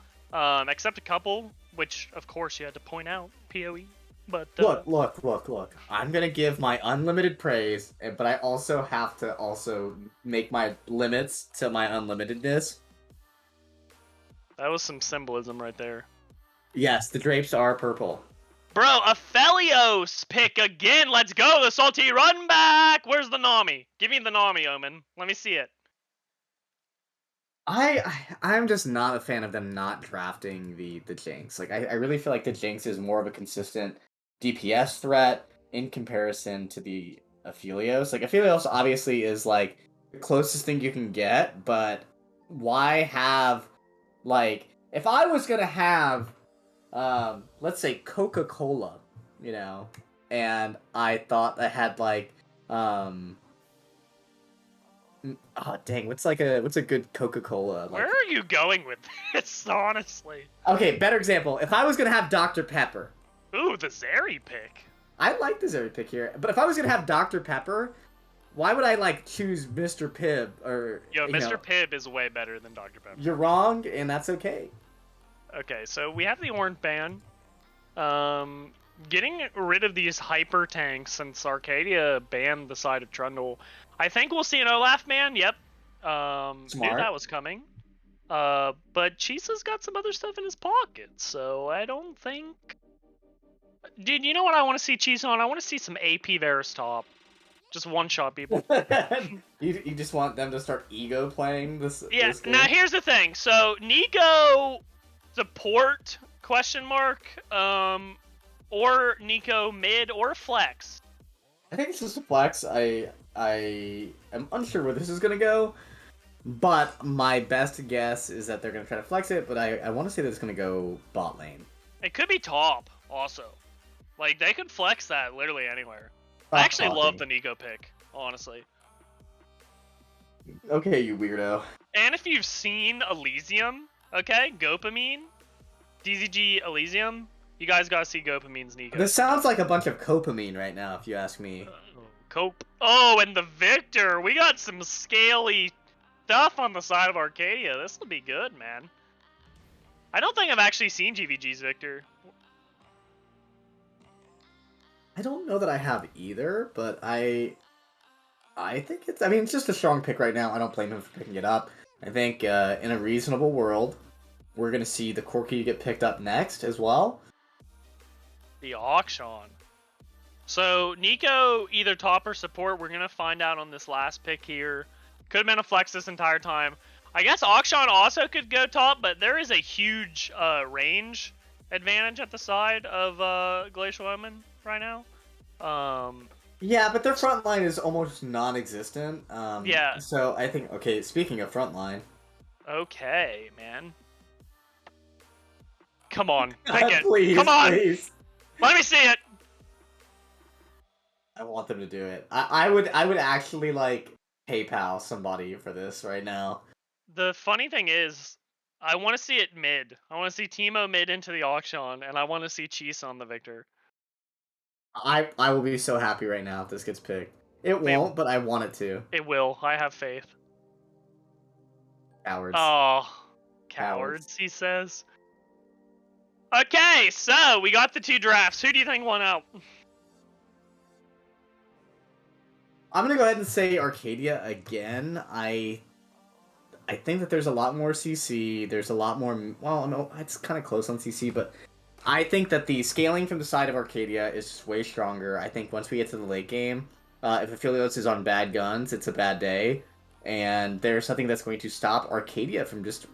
except a couple, which, of course, you had to point out, PoE. But, look. I'm gonna give my unlimited praise, but I also have to make my limits to my unlimitedness. That was some symbolism right there. Yes, the drapes are purple. Bro, a Felios pick again. Let's go. The salty run back. Where's the Nami? Give me the Nami, Omen. Let me see it. I'm just not a fan of them not drafting the Jinx. Like, I really feel like the Jinx is more of a consistent DPS threat in comparison to the Aphelios. Like, Aphelios obviously is, like, the closest thing you can get, but why have, like, if I was gonna have, let's say Coca-Cola, you know, and I thought I had, like, oh dang, what's a good Coca-Cola? Like... Where are you going with this, honestly? Okay, better example. If I was gonna have Dr. Pepper. Ooh, the Zeri pick. I like the Zeri pick here, but if I was gonna have Dr. Pepper, why would I, like, choose Mr. Pibb or... Yo, Mr. Pibb is way better than Dr. Pepper. You're wrong, and that's okay. Okay, so we have the orange ban. Getting rid of these hyper tanks since Arcadia banned the side of Trundle. I think we'll see an Olaf man. Yep. Knew that was coming. But Chisa's got some other stuff in his pocket, so I don't think... Dude, you know what I want to see Chisa on? I want to see some AP Varus top. Just one-shot people. you just want them to start ego playing this? Yeah, this game? now here's the thing. So, Nico support, question mark, or Nico mid or flex? I think it's just a flex. I am unsure where this is going to go, but my best guess is that they're going to try to flex it, but I want to say that it's going to go bot lane. It could be top, also. Like, they could flex that literally anywhere. I actually love the Nico pick, honestly. Okay, you weirdo. And if you've seen Elysium, okay, Gopamine, DZG Elysium, you guys gotta see Gopamine's Nico. This sounds like a bunch of copamine right now, if you ask me. Cope. Oh, and the Victor! We got some scaly stuff on the side of Arcadia. This will be good, man. I don't think I've actually seen GVG's Victor. I don't know that I have either, but I think it's... I mean, it's just a strong pick right now. I don't blame him for picking it up. I think in a reasonable world, we're going to see the Corki get picked up next as well. The auction. So, Nico, either top or support, we're going to find out on this last pick here. Could have been a flex this entire time. I guess auction also could go top, but there is a huge range advantage at the side of Glacial Omen right now. Yeah, but their front line is almost non-existent. Yeah. So I think, okay, speaking of front line. Okay, man. Come on, pick it. Come Please, on, please. let me see it. I want them to do it. I would actually like PayPal somebody for this right now. The funny thing is, I want to see it mid. I want to see Teemo mid into the auction, and I want to see Cheese on the victor. I will be so happy right now if this gets picked. It It, won't, but I want it to. it will. I have faith. Cowards. Oh, Cowards. cowards, he says. Okay, so we got the 2 drafts. Who do you think won out? I'm gonna go ahead and say Arcadia again. I think that there's a lot more CC. There's a lot more. Well, no, it's kind of close on CC, but I think that the scaling from the side of Arcadia is just way stronger. I think once we get to the late game, if Aphelios is on bad guns, it's a bad day, and there's something that's going to stop Arcadia from just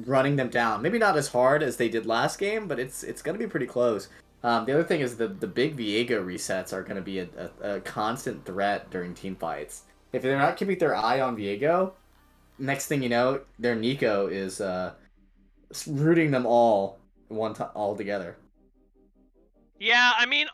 running them down. Maybe not as hard as they did last game, but it's going to be pretty close. The other thing is the big Viego resets are going to be a constant threat during team fights. If they're not keeping their eye on Viego, next thing you know, their Nico is rooting them all together. Yeah, I mean,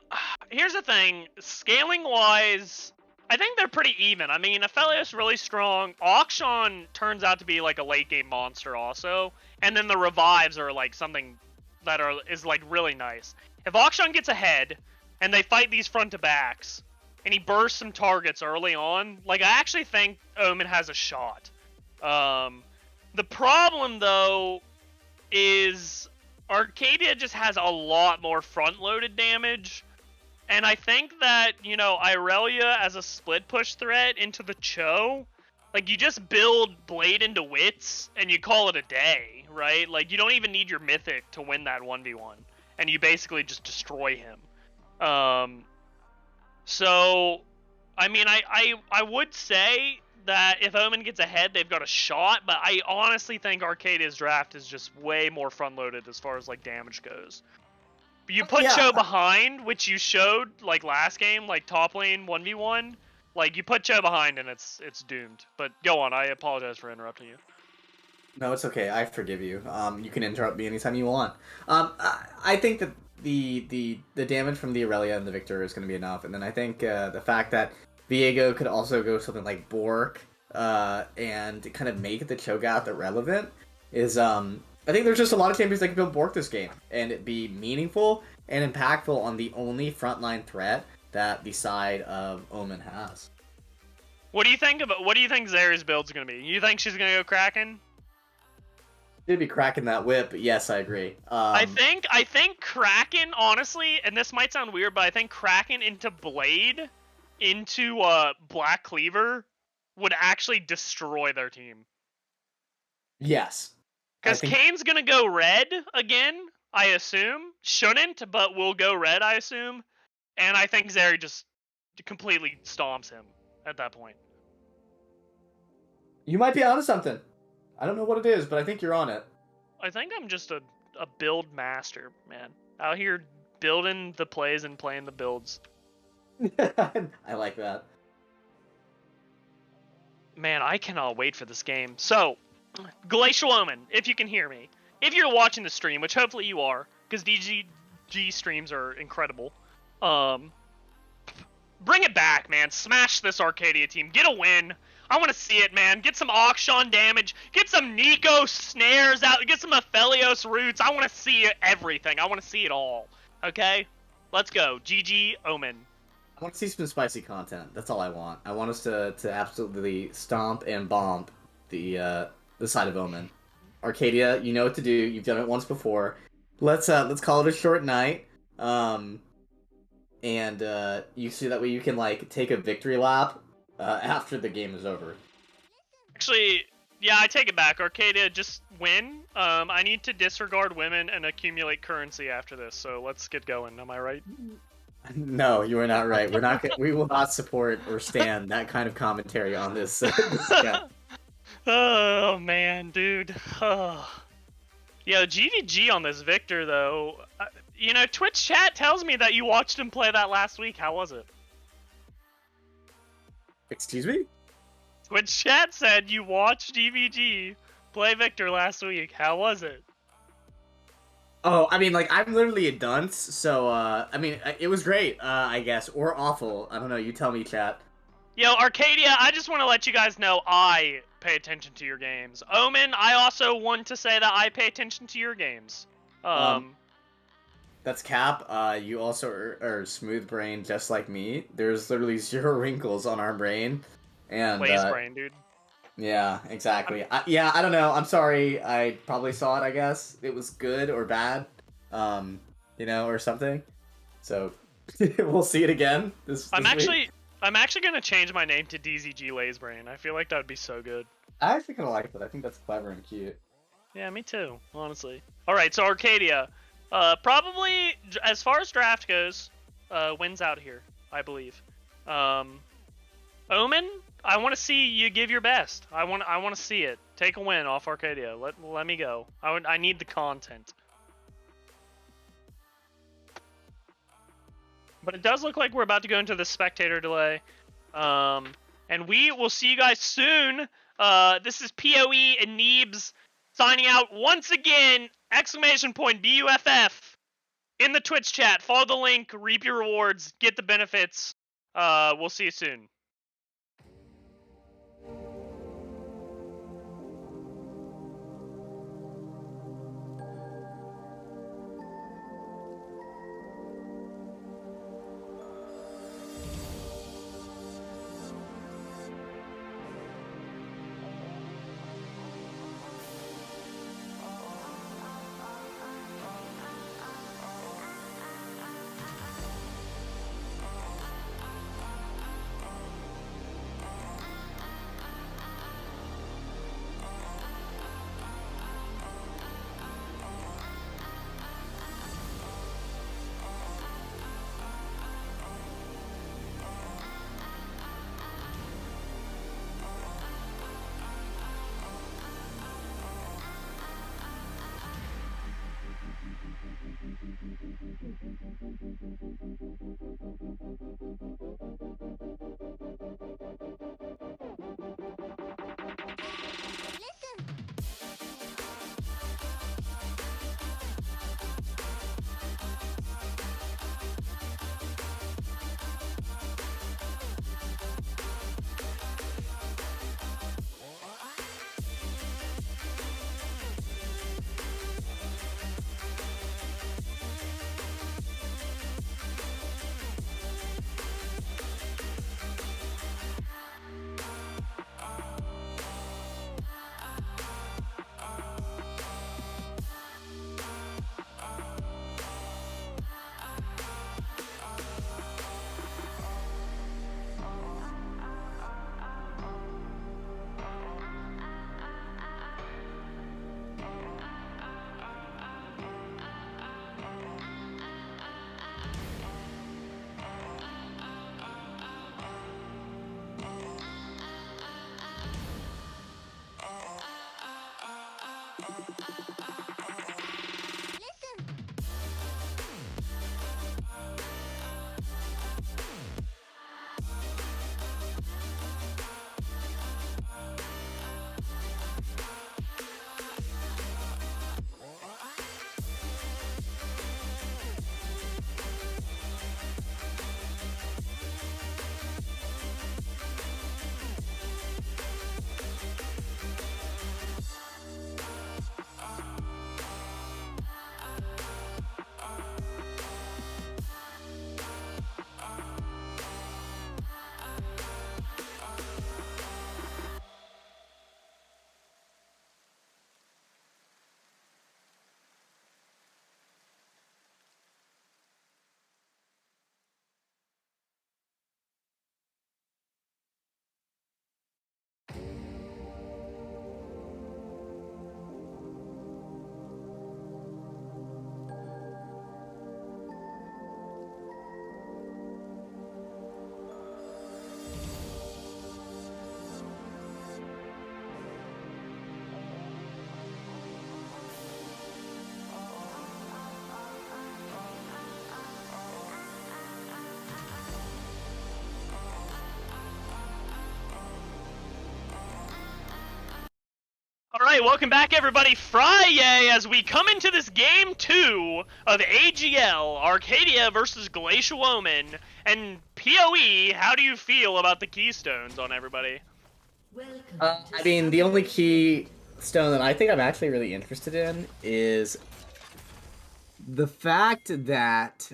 here's the thing. Scaling-wise, I think they're pretty even. I mean, Aphelios really strong. Auction turns out to be like a late-game monster also. And then the revives are like something that is like really nice. If Auction gets ahead, and they fight these front-to-backs, and he bursts some targets early on, like, I actually think Omen has a shot. The problem, though, is Arcadia just has a lot more front-loaded damage, and I think that, you know, Irelia as a split push threat into the Cho, like, you just build Blade into Wits, and you call it a day, right? Like, you don't even need your Mythic to win that 1v1, and you basically just destroy him. So, I mean, I would say that if Omen gets ahead, they've got a shot, but I honestly think Arcadia's draft is just way more front-loaded as far as, like, damage goes. You put Cho behind, which you showed, like, last game, like, top lane 1v1, like, you put Cho behind and it's doomed. But go on, I apologize for interrupting you. No, it's okay. I forgive you. You can interrupt me anytime you want. I think that the damage from the Aurelia and the Victor is going to be enough, and then I think the fact that Viego could also go something like Bork and kind of make the Cho'Gath irrelevant is I think there's just a lot of champions that can build Bork this game and it be meaningful and impactful on the only frontline threat that the side of Omen has. What do you think Zeri's build's going to be? You think she's going to go Kraken? They'd be cracking that whip, but yes, I agree. I think Kraken, honestly, and this might sound weird, but I think Kraken into Blade into Black Cleaver would actually destroy their team. Yes. Because Kane's gonna go red again, I assume. Shouldn't, but will go red, I assume. And I think Zeri just completely stomps him at that point. You might be onto something. I don't know what it is, but I think you're on it. I think I'm just a build master, man. Out here building the plays and playing the builds. I like that. Man, I cannot wait for this game. So, Glacial Omen, if you can hear me. If you're watching the stream, which hopefully you are, because DZG streams are incredible. Bring it back, man. Smash this Arcadia team. Get a win. I want to see it, man. Get some Auction damage. Get some Nico snares out. Get some Aphelios roots. I want to see everything. I want to see it all. Okay? Let's go. GG Omen. I want to see some spicy content. That's all I want. I want us to absolutely stomp and bomb the side of Omen. Arcadia, you know what to do. You've done it once before. Let's call it a short night. And you see that way you can like take a victory lap after the game is over. Actually, yeah, I take it back. Arcadia, just win. I need to disregard women and accumulate currency after this, so let's get going. Am I right? No, you are not right. We will not support or stand that kind of commentary on this. Oh man, dude. Oh. Yeah, GVG on this Victor though. You know, Twitch chat tells me that you watched him play that last week. How was it? Excuse me? Twitch chat said you watched DVG play Victor last week. How was it? Oh, I mean, like, I'm literally a dunce, so, I mean, it was great, I guess, or awful. I don't know, you tell me, chat. Yo, Arcadia, I just want to let you guys know I pay attention to your games. Omen, I also want to say that I pay attention to your games. That's Cap. You also are smooth brain, just like me. There's literally 0 wrinkles on our brain, and Laze brain, dude. yeah, exactly. Yeah, I don't know. I'm sorry. I probably saw it. I guess it was good or bad, you know, or something. So we'll see it again this week. I'm actually gonna change my name to DZG Laze Brain. I feel like that would be so good. I actually kind of like that. I think that's clever and cute. Yeah, me too, honestly. Alright, so Arcadia. Probably, as far as draft goes, wins out here, I believe. Omen, I want to see you give your best. I want to see it. Take a win off Arcadia. Let me go. I need the content. But it does look like we're about to go into the spectator delay. And we will see you guys soon. This is PoE and Neebs signing out once again. Exclamation point BUFF in the Twitch chat. Follow the link, reap your rewards, get the benefits. We'll see you soon. Alright, welcome back everybody. Friday as we come into this game 2 of AGL, Arcadia versus Glacial Omen. And PoE, how do you feel about the keystones on everybody? I mean, the only keystone that I think I'm actually really interested in is the fact that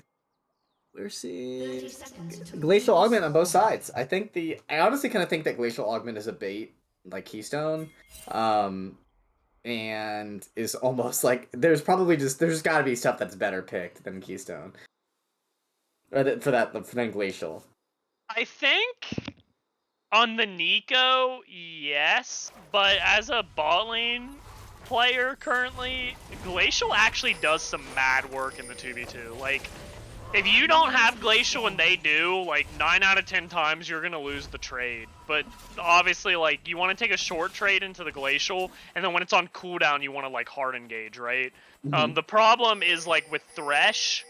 we're seeing Glacial Augment on both sides. I honestly kind of think that Glacial Augment is a bait, like keystone, and is almost like there's got to be stuff that's better picked than keystone, or than Glacial. I think on the Nico, yes, but as a bot lane player currently, Glacial actually does some mad work in the 2v2. Like, if you don't have Glacial and they do, like 9 out of 10 times you're gonna lose the trade. But obviously, like, you want to take a short trade into the Glacial, and then when it's on cooldown, you want to like hard engage, right? Mm-hmm. The problem is like with Thresh,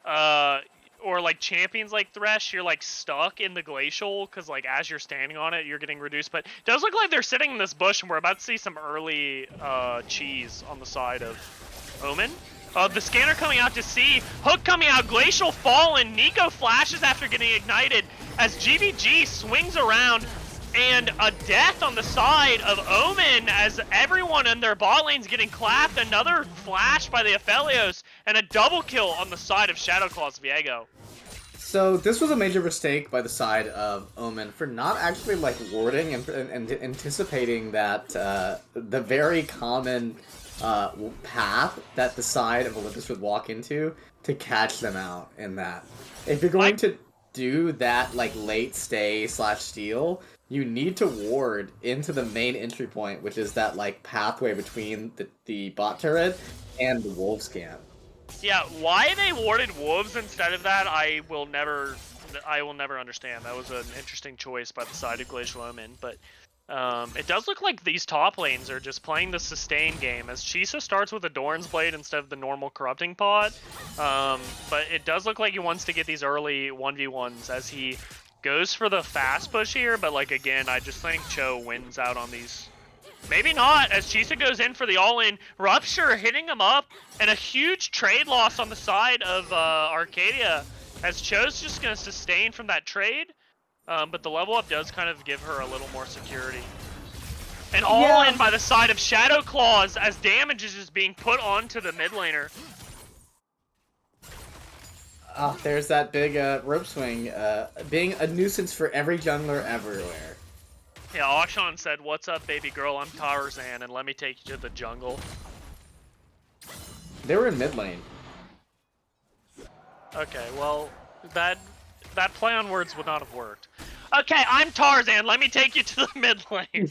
or like champions like Thresh, you're like stuck in the Glacial because like as you're standing on it, you're getting reduced. But it does look like they're sitting in this bush, and we're about to see some early cheese on the side of Omen. The scanner coming out to see, hook coming out, Glacial fallen, Nico flashes after getting ignited as GVG swings around, and a death on the side of Omen as everyone in their bot lane's getting clapped, another flash by the Aphelios, and a double kill on the side of Shadowclaw's Viego. So this was a major mistake by the side of Omen for not actually like warding and anticipating that the very common path that the side of Olympus would walk into to catch them out in that. If you're going to do that like late stay / steal, you need to ward into the main entry point, which is that like pathway between the bot turret and the wolves camp. Yeah, why they warded wolves instead of that, I will never understand. That was an interesting choice by the side of Glacial Omen, but it does look like these top lanes are just playing the sustain game, as Chisa starts with a Doran's Blade instead of the normal Corrupting Pod. But it does look like he wants to get these early 1v1s as he goes for the fast push here, but like again, I just think Cho wins out on these. Maybe not, as Chisa goes in for the all-in. Rupture hitting him up, and a huge trade loss on the side of Arcadia, as Cho's just going to sustain from that trade. But the level up does kind of give her a little more security. And all in by the side of Shadowclaws as damage is just being put onto the mid laner. Oh, there's that big rope swing, being a nuisance for every jungler everywhere. Yeah, Akshan said, "What's up, baby girl? I'm Tarzan, and let me take you to the jungle." They were in mid lane. Okay, well, that play on words would not have worked. Okay, I'm Tarzan, let me take you to the mid lane.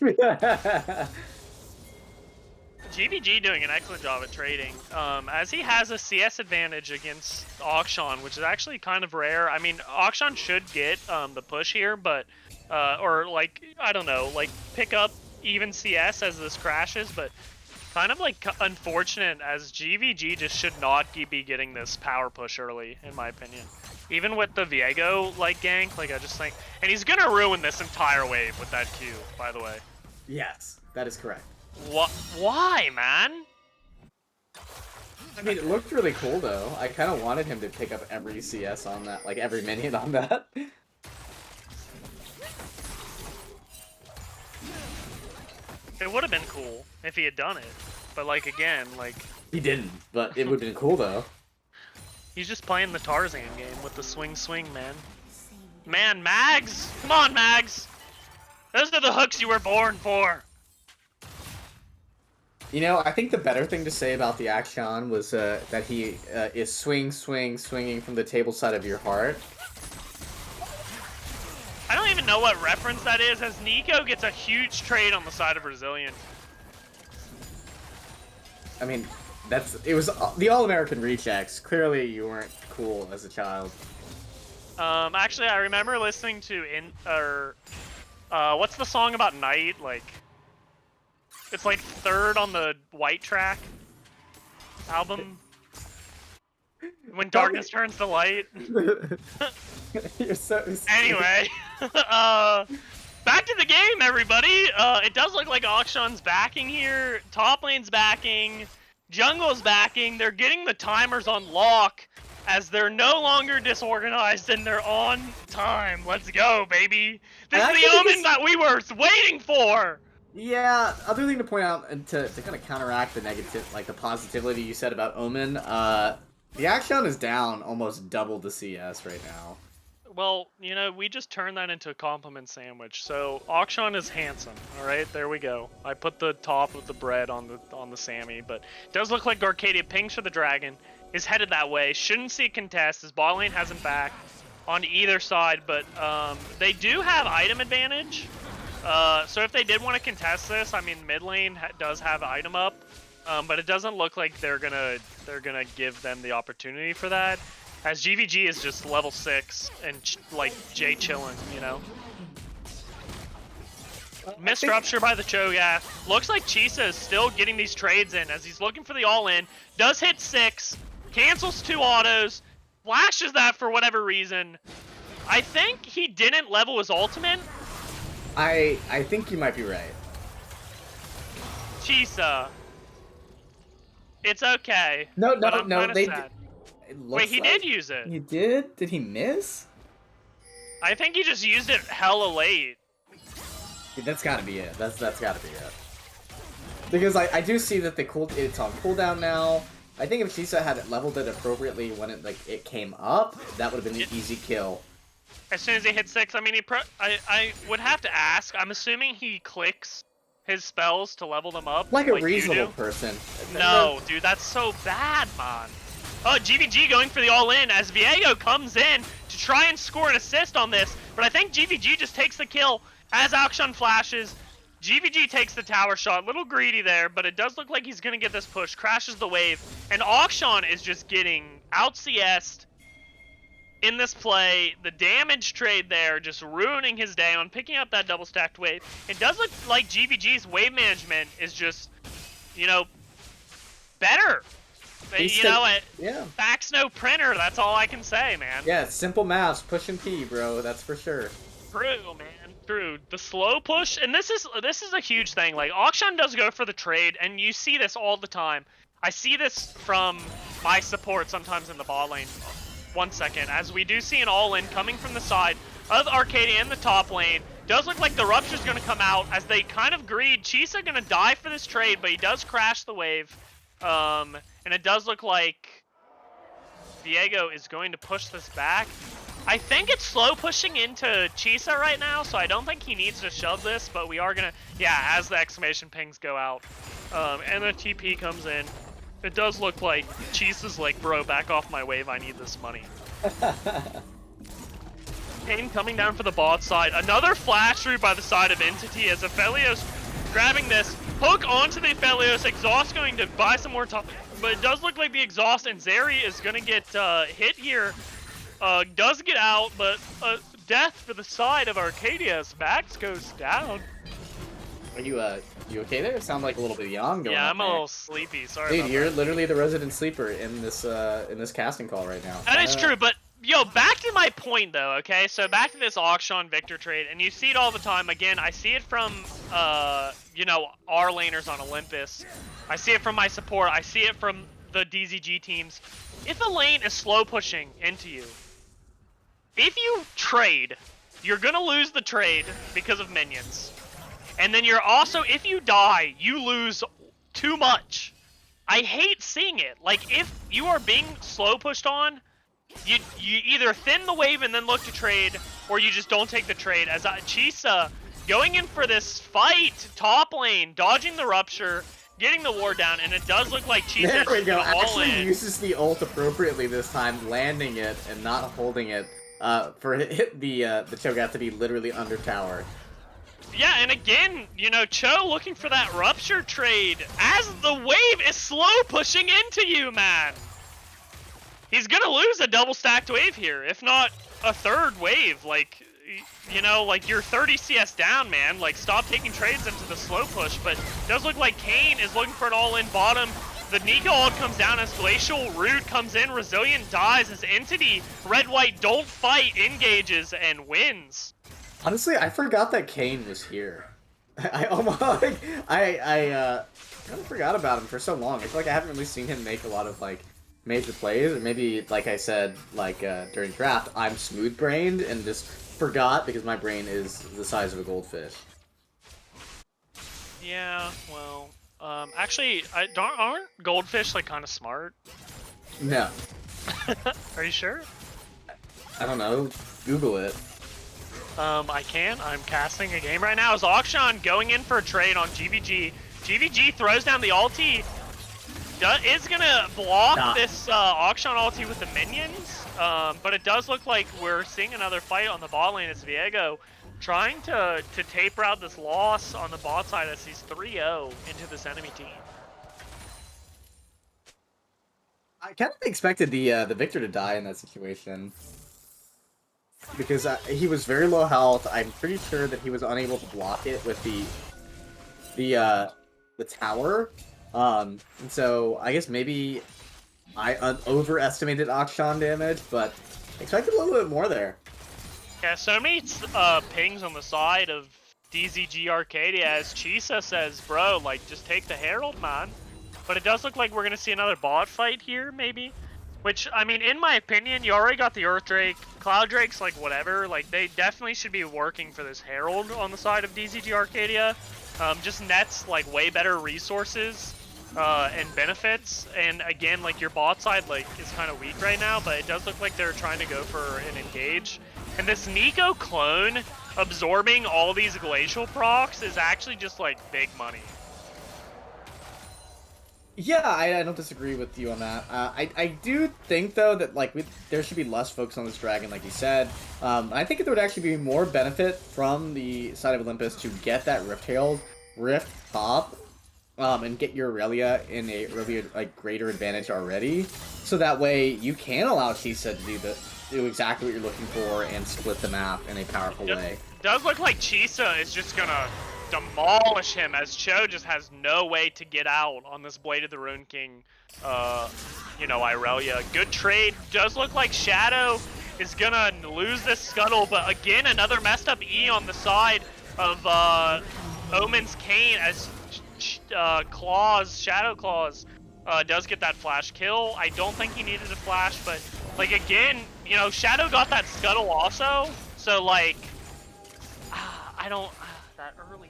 GVG doing an excellent job at trading, as he has a CS advantage against Akshan, which is actually kind of rare. I mean, Akshan should get the push here, but, or like, I don't know, like pick up even CS as this crashes, but kind of like unfortunate as GVG just should not be getting this power push early, in my opinion. Even with the Viego like gank, like I just think, and he's gonna ruin this entire wave with that Q, by the way. Yes, that is correct. What? Why, man? I mean, it looked really cool though. I kind of wanted him to pick up every CS on that, like every minion on that. It would have been cool if he had done it, but like again, like he didn't. But it would have been cool though. He's just playing the Tarzan game with the swing, man. Man, Mags! Come on, Mags! Those are the hooks you were born for! You know, I think the better thing to say about the Akshan was that he is swinging from the table side of your heart. I don't even know what reference that is, as Nico gets a huge trade on the side of Resilient. I mean, it was the All-American rechecks. Clearly, you weren't cool as a child. Actually, I remember listening to what's the song about Night? Like, it's like third on the White Track album. When darkness turns to light. You're so Anyway, back back to the game, everybody. It does look like Akshan's backing here. Top lane's backing. Jungle's backing. They're getting the timers on lock as they're no longer disorganized and they're on time. Let's go, baby. This is the Omen that we were waiting for. Yeah, other thing to point out and to kind of counteract the negative, like the positivity you said about Omen, the Action is down almost double the CS right now. Well, you know, we just turned that into a compliment sandwich. So Akshan is handsome. All right, there we go. I put the top of the bread on the Sammy, but it does look like Arcadia pings for the dragon, is headed that way. Shouldn't see a contest as bot lane hasn't backed on either side, but they do have item advantage. So if they did want to contest this, I mean, mid lane does have item up, but it doesn't look like they're gonna give them the opportunity for that. As GVG is just level 6 and like Jay chillin', you know. Missed rupture by the Cho'Gath. Looks like Chisa is still getting these trades in as he's looking for the all-in. Does hit 6, cancels 2 autos, flashes that for whatever reason. I think he didn't level his ultimate. I think you might be right. Chisa. It's okay. No, Sad. Wait, he did use it. He did? Did he miss? I think he just used it hella late. Yeah, that's gotta be it. That's gotta be it. Because I do see that it's on cooldown now. I think if Shisa had leveled it appropriately when it came up, that would have been an easy kill. As soon as he hit 6, I mean, I would have to ask. I'm assuming he clicks his spells to level them up. Like a reasonable person. No, dude, that's so bad, man. Oh, GVG going for the all-in as Viego comes in to try and score an assist on this, but I think GVG just takes the kill as Akshan flashes. GVG takes the tower shot, little greedy there, but it does look like he's going to get this push, crashes the wave, and Akshan is just getting out-CS'd in this play. The damage trade there just ruining his day on picking up that double-stacked wave. It does look like GVG's wave management is just, you know, better. You know it. Yeah. Facts no printer. That's all I can say, man. Yeah, simple maths, push and P, bro. That's for sure. True, man. True. The slow push, and this is a huge thing. Like Akshan does go for the trade, and you see this all the time. I see this from my support sometimes in the bot lane. 1 second, as we do see an all-in coming from the side of Arcadia in the top lane. Does look like the rupture's going to come out as they kind of greed. Chisa going to die for this trade, but he does crash the wave. And it does look like Viego is going to push this back. I think it's slow pushing into Chisa right now, so I don't think he needs to shove this, but we are gonna, yeah, as the exclamation pings go out. And the TP comes in. It does look like Chisa's like, bro, back off my wave, I need this money. Kane coming down for the bot side. Another flash through by the side of Entity as Aphelios grabbing this. Hook onto the Aphelios. Exhaust going to buy some more top. But it does look like the Exhaust and Zeri is going to get hit here. Does get out, but death for the side of Arcadia as Max goes down. Are you okay there? Sound like a little bit young. Yeah, I'm a little sleepy. Sorry. Dude, about you're that. literally the resident sleeper in this casting call right now. That is true, but yo, back to my point though. Okay, so back to this Akshan Victor trade, and you see it all the time. Again, I see it from you know, our laners on Olympus. I see it from my support. I see it from the DZG teams. If a lane is slow pushing into you, if you trade, you're gonna lose the trade because of minions. And then you're also, if you die, you lose too much. I hate seeing it. Like, if you are being slow pushed on, you either thin the wave and then look to trade, or you just don't take the trade. As Chisa going in for this fight, top lane, dodging the rupture, getting the ward down, and it does look like Chisa there we go. all Actually in. Uses the ult appropriately this time, landing it and not holding it for the Cho'Gath to be literally under tower. Yeah, and again, you know, Cho looking for that rupture trade as the wave is slow pushing into you, man. He's gonna lose a double stacked wave here, if not a third wave. Like, you know, like you're 30 CS down, man. Like, stop taking trades into the slow push. But it does look like Kane is looking for an all-in bottom. The Nico ult comes down as Glacial Root comes in. Resilient dies as Entity, red-white, don't fight, engages and wins. Honestly, I forgot that Kane was here. I almost like I kind of forgot about him for so long. I feel like I haven't really seen him make a lot of like major plays, or maybe like I said, like during draft, I'm smooth brained and just forgot because my brain is the size of a goldfish. Yeah, well, actually, aren't goldfish like kind of smart? No, Are you sure? I don't know. Google it. I can. I'm casting a game right now. Is Auction going in for a trade on GVG? GVG throws down the ulti. Is gonna block this Auction ulti with the minions, but it does look like we're seeing another fight on the bot lane. It's Viego trying to taper out this loss on the bot side as he's 3-0 into this enemy team. I kind of expected the Victor to die in that situation. Because he was very low health. I'm pretty sure that he was unable to block it with the tower. And so I guess maybe I overestimated Akshan damage, but expected a little bit more there. Yeah, so many pings on the side of DZG Arcadia as Chisa says, bro, like, just take the Herald, man. But it does look like we're going to see another bot fight here, maybe. Which, I mean, in my opinion, you already got the Earth Drake. Cloud Drake's, like, whatever. Like, they definitely should be working for this Herald on the side of DZG Arcadia. Just nets, like, way better resources and benefits. And, again, like, your bot side, like, is kind of weak right now. But it does look like they're trying to go for an engage. And this Nico clone absorbing all these Glacial procs is actually just, like, big money. Yeah, I don't disagree with you on that. I do think, though, that like there should be less focus on this dragon, like you said. I think there would actually be more benefit from the side of Olympus to get that Rift top, and get your Aurelia in a really like greater advantage already. So that way you can allow Chisa to do exactly what you're looking for and split the map in a powerful way. Does look like Chisa is just gonna demolish him as Cho just has no way to get out on this Blade of the Rune King, you know, Irelia. Good trade. Does look like Shadow is gonna lose this scuttle, but again, another messed up E on the side of Omen's Kane as Shadow Claws does get that flash kill. I don't think he needed a flash, but like again, you know, Shadow got that scuttle also, so like, I don't. That early.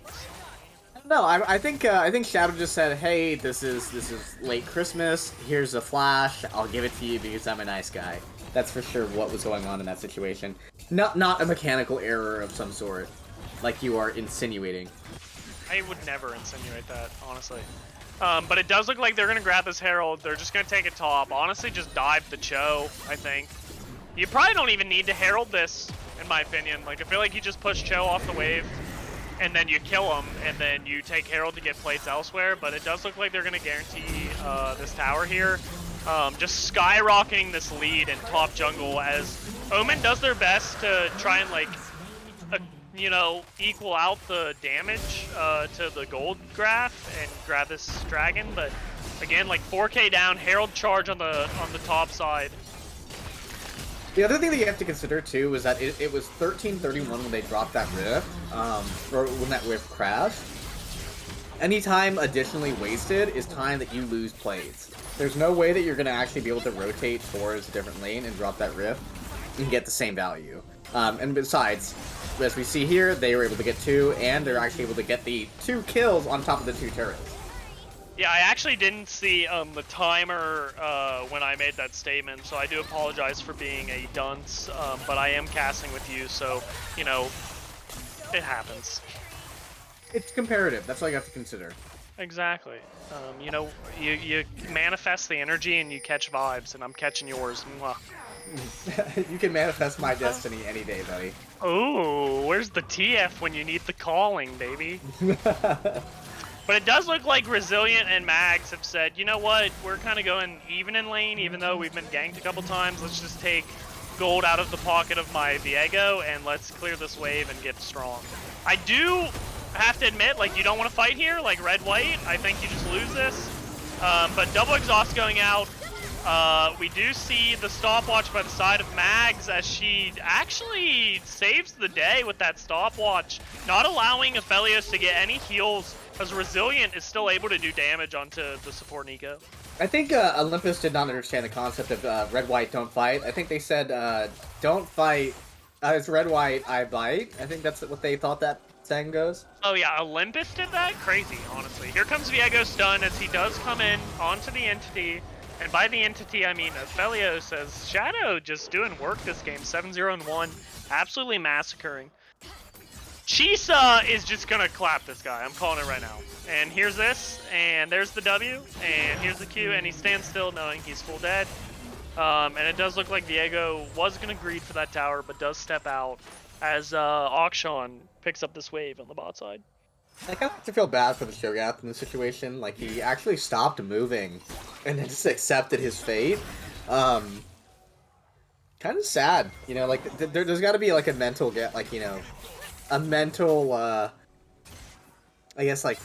No, I think Shadow just said, "Hey, this is late Christmas. Here's a flash. I'll give it to you because I'm a nice guy." That's for sure what was going on in that situation. Not a mechanical error of some sort, like you are insinuating. I would never insinuate that, honestly. But it does look like they're gonna grab this Herald. They're just gonna take it top. Honestly, just dive the Cho. I think you probably don't even need to Herald this, in my opinion. Like I feel like you just push Cho off the wave. And then you kill him, and then you take Herald to get plates elsewhere, but it does look like they're going to guarantee this tower here. Just skyrocketing this lead in top jungle as Omen does their best to try and, like, you know, equal out the damage to the gold graph and grab this dragon, but again, like 4K down, Herald charge on the top side. The other thing that you have to consider, too, is that it was 13:31 when they dropped that Rift, or when that Rift crashed. Any time additionally wasted is time that you lose plays. There's no way that you're going to actually be able to rotate towards a different lane and drop that Rift and get the same value. And besides, as we see here, they were able to get 2, and they're actually able to get the 2 kills on top of the 2 turrets. Yeah, I actually didn't see the timer when I made that statement, so I do apologize for being a dunce, but I am casting with you, so, you know, it happens. It's comparative. That's all you have to consider. Exactly. You know, you manifest the energy and you catch vibes, and I'm catching yours. Mwah. You can manifest my destiny any day, buddy. Ooh, where's the TF when you need the calling, baby? But it does look like Resilient and Mags have said, you know what, we're kind of going even in lane, even though we've been ganked a couple times. Let's just take gold out of the pocket of my Viego, and let's clear this wave and get strong. I do have to admit, like, you don't want to fight here, like red-white. I think you just lose this. But double exhaust going out. We do see the stopwatch by the side of Mags as she actually saves the day with that stopwatch, not allowing Aphelios to get any heals, as Resilient is still able to do damage onto the support Nico. I think Olympus did not understand the concept of red-white don't fight. I think they said don't fight. It's red-white I bite. I think that's what they thought that saying goes. Oh yeah, Olympus did that? Crazy, honestly. Here comes Viego stun as he does come in onto the entity. And by the entity, I mean Aphelios, as Shadow just doing work this game. 7-0-1, absolutely massacring. Chisa is just gonna clap this guy. I'm calling it right now. And here's this, and there's the W, and here's the Q, and he stands still knowing he's full dead. And it does look like Viego was gonna greed for that tower, but does step out as Akshan picks up this wave on the bot side. I kind of have to feel bad for the Shogath in this situation. Like, he actually stopped moving and then just accepted his fate. Kind of sad, you know, like, there's got to be, like, a mental a mental, I guess, like,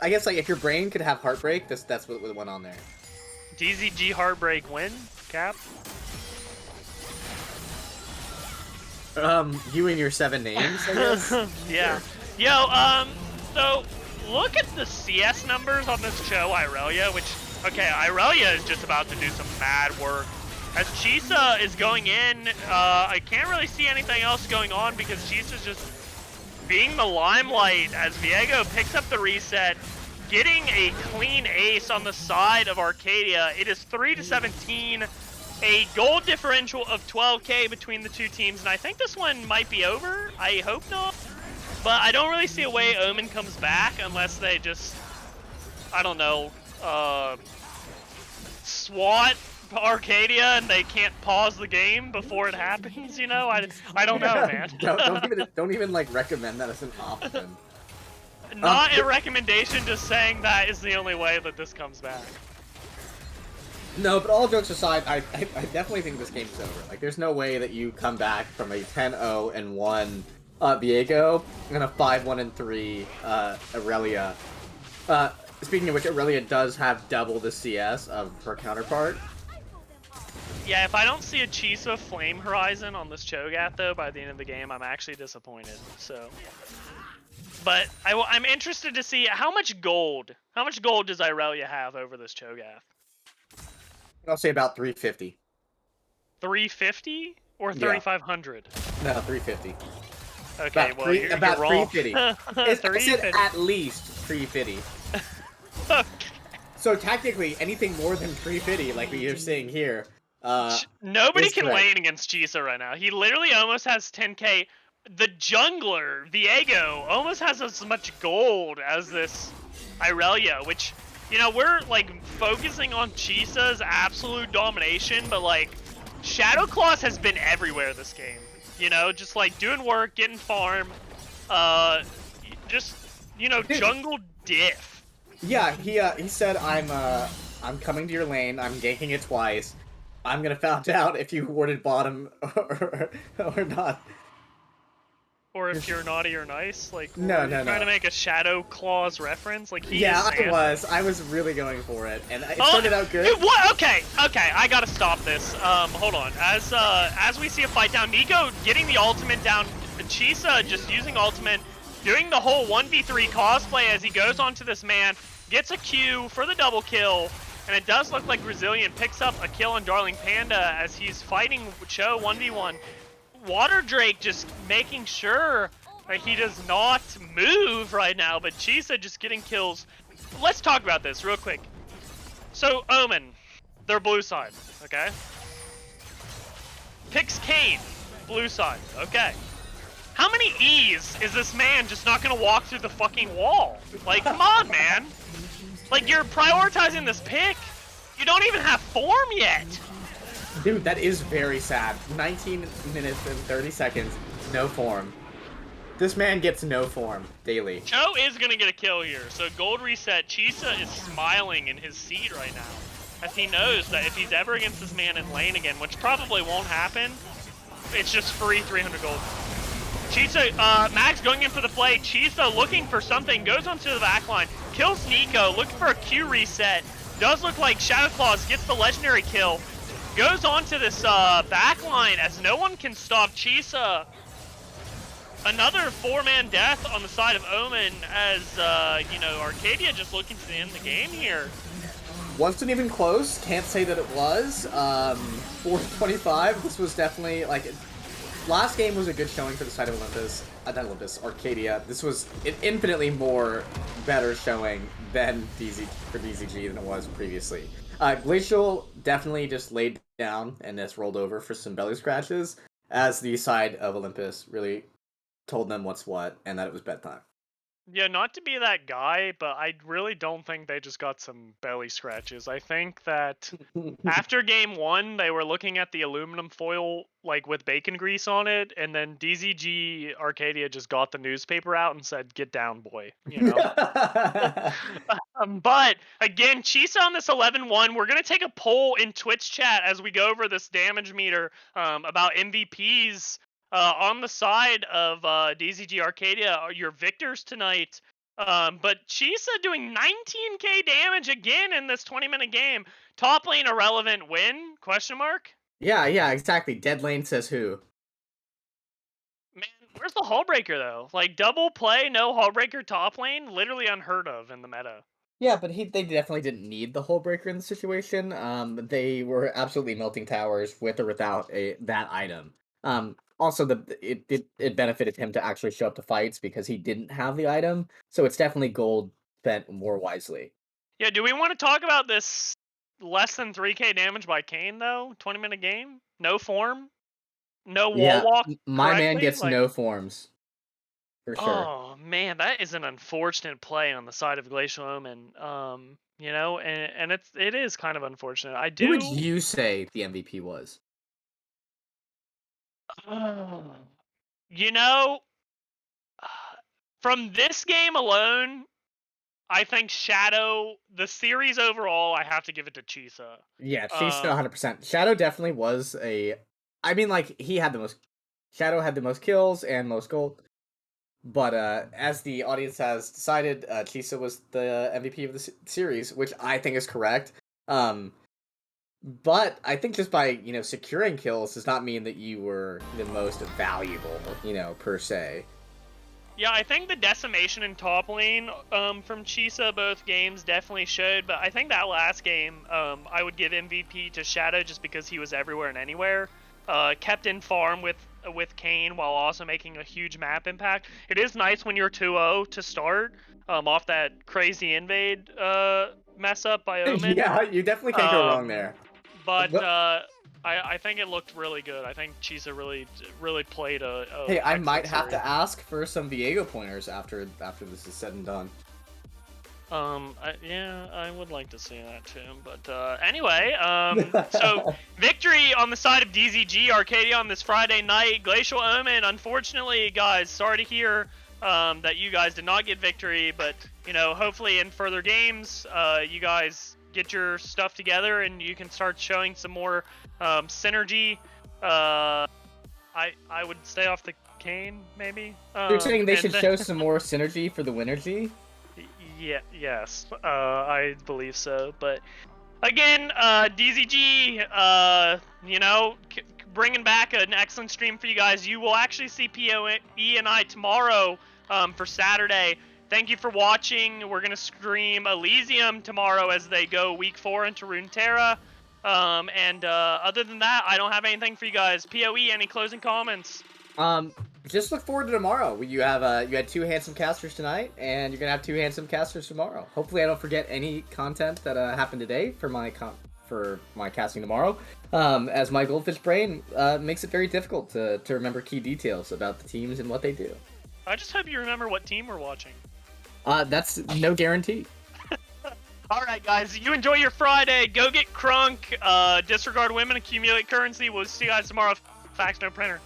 I guess, like, if your brain could have heartbreak, that's what went on there. DZG Heartbreak win, Cap? You and your 7 names, I guess? Yeah. Yo, so look at the CS numbers on this show, Irelia, which, okay, Irelia is just about to do some mad work. As Chisa is going in, I can't really see anything else going on because Chisa's just being the limelight as Viego picks up the reset, getting a clean ace on the side of Arcadia. It is 3-17. A gold differential of 12k between the two teams, and I think this one might be over. I hope not. But I don't really see a way Omen comes back unless they just, I don't know, SWAT Arcadia and they can't pause the game before it happens, you know? I don't know, man. don't even like recommend that as an option. Not a recommendation, just saying that is the only way that this comes back. No, but all jokes aside, I definitely think this game's over. Like, there's no way that you come back from a 10-0-1 Viego and a 5-1-3 Aurelia. Speaking of which, Aurelia does have double the CS of her counterpart. Yeah, if I don't see a Chisa Flame Horizon on this Cho'Gath, though, by the end of the game, I'm actually disappointed, so... But I'm interested to see how much gold does Irelia have over this Cho'Gath? I'll say about 350. 350 or 3,500? No, 350. Okay, well, you're wrong. 350. I said at least 350. Okay. So technically, anything more than 350, like we are seeing here, nobody can lane against Chisa right now. He literally almost has 10k. The jungler, Viego, almost has as much gold as this Irelia, which, you know, we're, like, focusing on Chisa's absolute domination, but, like, Shadow Claws has been everywhere this game. You know, just, like, doing work, getting farm, just, you know, jungle diff. Yeah, he said, I'm coming to your lane, I'm ganking it twice, I'm gonna find out if you warded bottom or not. Or if you're naughty or nice, like, no. Trying to make a Shadow Claws reference, like I was really going for it, and it started out good. What? Okay, I gotta stop this. Hold on. As we see a fight down, Nico getting the ultimate down, Chisa just using ultimate, doing the whole 1v3 cosplay as he goes onto this man, gets a Q for the double kill, and it does look like Resilient picks up a kill on Darling Panda as he's fighting Cho 1v1. Water Drake just making sure that he does not move right now, but Chisa just getting kills. Let's talk about this real quick. So, Omen, they're blue side, okay? Picks Kane, blue side, okay. How many E's is this man just not gonna walk through the fucking wall? Like, come on, man. Like, you're prioritizing this pick. You don't even have form yet. Dude, that is very sad. 19 minutes and 30 seconds, no form. This man gets no form daily. Cho is gonna get a kill here, so gold reset. Chisa is smiling in his seat right now, as he knows that if he's ever against this man in lane again, which probably won't happen, it's just free 300 gold. Chisa, Max going in for the play. Chisa looking for something, goes onto the backline, kills Nico, looking for a Q reset. Does look like Shadow Claws gets the legendary kill. Goes on to this backline as no one can stop Chisa. Another 4-man death on the side of Omen as, Arcadia just looking to end the game here. Wasn't even close. Can't say that it was. 425. This was definitely, last game was a good showing for the side of Olympus. Not Olympus, Arcadia. This was an infinitely more better showing than DZG than it was previously. Glacial definitely just laid down and just rolled over for some belly scratches as the side of Olympus really told them what's what and that it was bedtime. Yeah, not to be that guy, but I really don't think they just got some belly scratches. I think that after game 1, they were looking at the aluminum foil, with bacon grease on it, and then DZG Arcadia just got the newspaper out and said, "Get down, boy," But, again, Chisa on this 11-1, we're going to take a poll in Twitch chat as we go over this damage meter about MVPs. On the side of DZG Arcadia are your victors tonight. But Chisa doing 19k damage again in this 20-minute game. Top lane irrelevant win? Question mark? Yeah, exactly. Dead lane says who? Man, where's the Hullbreaker though? Double play, no Hullbreaker top lane? Literally unheard of in the meta. Yeah, but they definitely didn't need the Hullbreaker in the situation. They were absolutely melting towers with or without that item. Also, it benefited him to actually show up to fights because he didn't have the item, so it's definitely gold spent more wisely. Yeah, do we want to talk about this less than 3k damage by Kayn, though? 20-minute game? No form? No wall walk? My man gets no forms. For sure. Oh, man, that is an unfortunate play on the side of Glacial Omen. And it is kind of unfortunate. Who would you say the MVP was? From this game alone, I think Shadow, the series overall, I have to give it to Chisa. Yeah, Chisa 100%. Shadow definitely was he had the most... Shadow had the most kills and most gold. But as the audience has decided, Chisa was the MVP of the series, which I think is correct. But I think just by, securing kills does not mean that you were the most valuable, per se. Yeah, I think the decimation in top lane from Chisa both games definitely showed, but I think that last game, I would give MVP to Shadow just because he was everywhere and anywhere. Kept in farm with Kayn while also making a huge map impact. It is nice when you're 2-0 to start off that crazy invade mess up by Omen. Yeah, you definitely can't go wrong there. But I think it looked really good. I think Chisa really played a hey, I might have to ask for some Viego pointers after this is said and done. I would like to see that too. But anyway, so victory on the side of DZG Arcadia on this Friday night. Glacial Omen, unfortunately, guys, sorry to hear that you guys did not get victory. But hopefully in further games, you guys get your stuff together and you can start showing some more synergy. I would stay off the Kayn, maybe. You're saying they should show some more synergy for the Winnergy? Yeah, yes, I believe so. But again, DZG, bringing back an excellent stream for you guys. You will actually see PoE and I tomorrow for Saturday. Thank you for watching. We're going to stream Elysium tomorrow as they go Week 4 into Runeterra. Other than that, I don't have anything for you guys. PoE, any closing comments? Just look forward to tomorrow. You had 2 handsome casters tonight, and you're going to have 2 handsome casters tomorrow. Hopefully I don't forget any content that happened today for my casting tomorrow, as my goldfish brain makes it very difficult to remember key details about the teams and what they do. I just hope you remember what team we're watching. That's no guarantee. Alright guys, you enjoy your Friday. Go get crunk, disregard women, accumulate currency. We'll see you guys tomorrow. Facts, no printer.